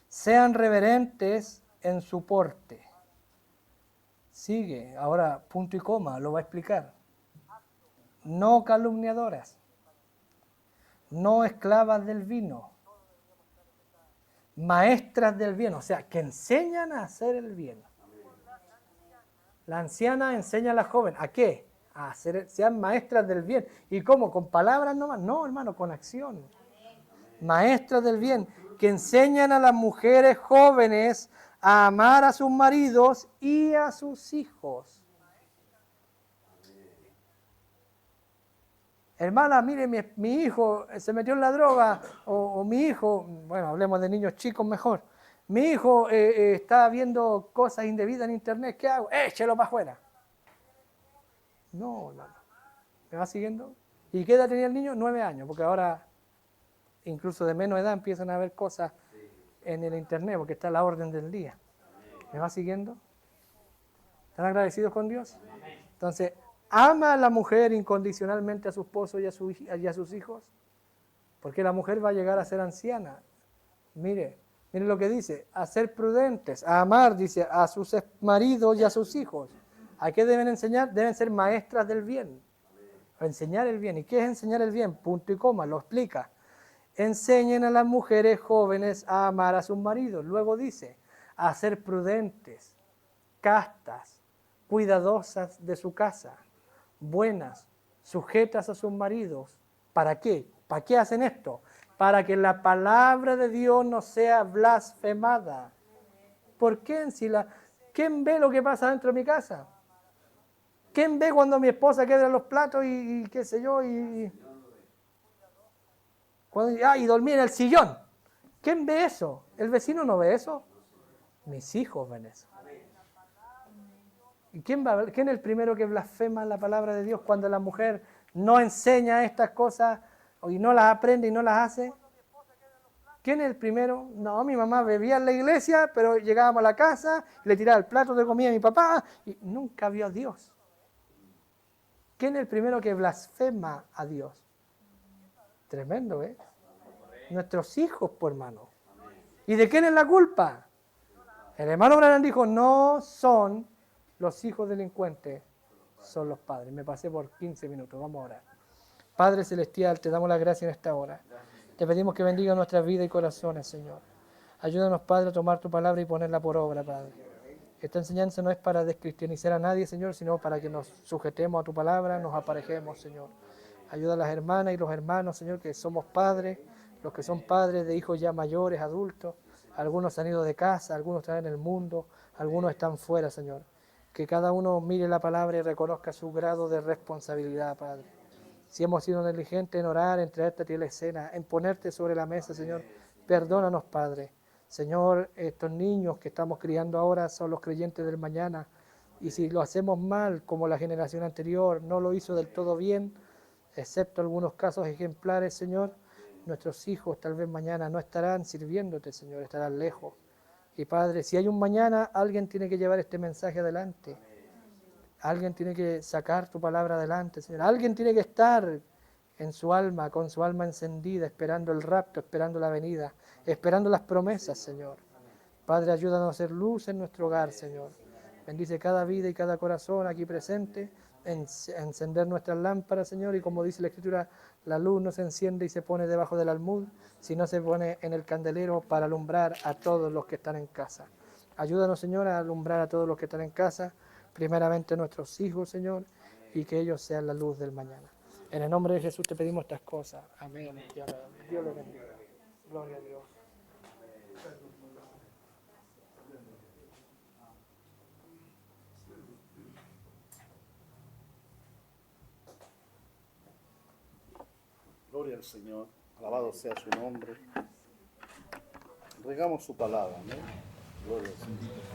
sean reverentes en su porte. Sigue, ahora punto y coma, lo va a explicar. No calumniadoras, no esclavas del vino, maestras del bien, o sea, que enseñan a hacer el bien. La anciana enseña a la joven, ¿a qué? A hacer, sean maestras del bien. ¿Y cómo? ¿Con palabras nomás? No, hermano, con acción. Maestras del bien, que enseñan a las mujeres jóvenes a amar a sus maridos y a sus hijos. Hermana, mire, mi hijo se metió en la droga, o mi hijo, bueno, hablemos de niños chicos mejor, mi hijo está viendo cosas indebidas en internet, ¿qué hago? Échelo para afuera. No, ¿me va siguiendo? ¿Y qué edad tenía el niño? 9 años, porque ahora, incluso de menos edad, empiezan a ver cosas en el internet, porque está a la orden del día. ¿Me va siguiendo? ¿Están agradecidos con Dios? Entonces, ¿ama a la mujer incondicionalmente a su esposo y a sus hijos? Porque la mujer va a llegar a ser anciana. Mire lo que dice, a ser prudentes, a amar, dice, a sus maridos y a sus hijos. ¿A qué deben enseñar? Deben ser maestras del bien. Enseñar el bien. ¿Y qué es enseñar el bien? Punto y coma, lo explica. Enseñen a las mujeres jóvenes a amar a sus maridos. Luego dice, a ser prudentes, castas, cuidadosas de su casa, buenas, sujetas a sus maridos. ¿Para qué? ¿Para qué hacen esto? Para que la palabra de Dios no sea blasfemada. ¿Por qué? ¿Quién ve lo que pasa dentro de mi casa? ¿Quién ve cuando mi esposa quebra los platos y qué sé yo? Y dormí en el sillón. ¿Quién ve eso? ¿El vecino no ve eso? Mis hijos ven eso. ¿Y quién es el primero que blasfema la palabra de Dios cuando la mujer no enseña estas cosas y no las aprende y no las hace? ¿Quién es el primero? No, mi mamá bebía en la iglesia, pero llegábamos a la casa, le tiraba el plato de comida a mi papá y nunca vio a Dios. ¿Quién es el primero que blasfema a Dios? Tremendo, ¿eh? Nuestros hijos, por hermano. ¿Y de quién es la culpa? El hermano Branham dijo, no son los hijos delincuentes, son los padres. Me pasé por 15 minutos, vamos a orar. Padre Celestial, te damos la gracia en esta hora. Te pedimos que bendiga nuestras vidas y corazones, Señor. Ayúdanos, Padre, a tomar tu palabra y ponerla por obra, Padre. Esta enseñanza no es para descristianizar a nadie, Señor, sino para que nos sujetemos a tu palabra, nos aparejemos, Señor. Ayuda a las hermanas y los hermanos, Señor, que somos padres, los que son padres de hijos ya mayores, adultos. Algunos han ido de casa, algunos están en el mundo, algunos están fuera, Señor. Que cada uno mire la palabra y reconozca su grado de responsabilidad, Padre. Si hemos sido negligentes en orar, en traerte a ti la escena, en ponerte sobre la mesa, Señor, perdónanos, Padre. Señor, estos niños que estamos criando ahora son los creyentes del mañana. Y si lo hacemos mal, como la generación anterior no lo hizo del todo bien, excepto algunos casos ejemplares, Señor, nuestros hijos tal vez mañana no estarán sirviéndote, Señor, estarán lejos. Y Padre, si hay un mañana, alguien tiene que llevar este mensaje adelante. Alguien tiene que sacar tu palabra adelante, Señor. Alguien tiene que estar en su alma, con su alma encendida, esperando el rapto, esperando la venida, esperando las promesas, Señor. Padre, ayúdanos a hacer luz en nuestro hogar, Señor. Bendice cada vida y cada corazón aquí presente, encender nuestras lámparas, Señor, y como dice la Escritura, la luz no se enciende y se pone debajo del almud, sino se pone en el candelero para alumbrar a todos los que están en casa. Ayúdanos, Señor, a alumbrar a todos los que están en casa, primeramente a nuestros hijos, Señor, y que ellos sean la luz del mañana. En el nombre de Jesús te pedimos estas cosas. Amén. Dios le bendiga. Gloria a Dios. Gloria al Señor, alabado sea su nombre. Regamos su palabra, ¿no? Gloria al Señor.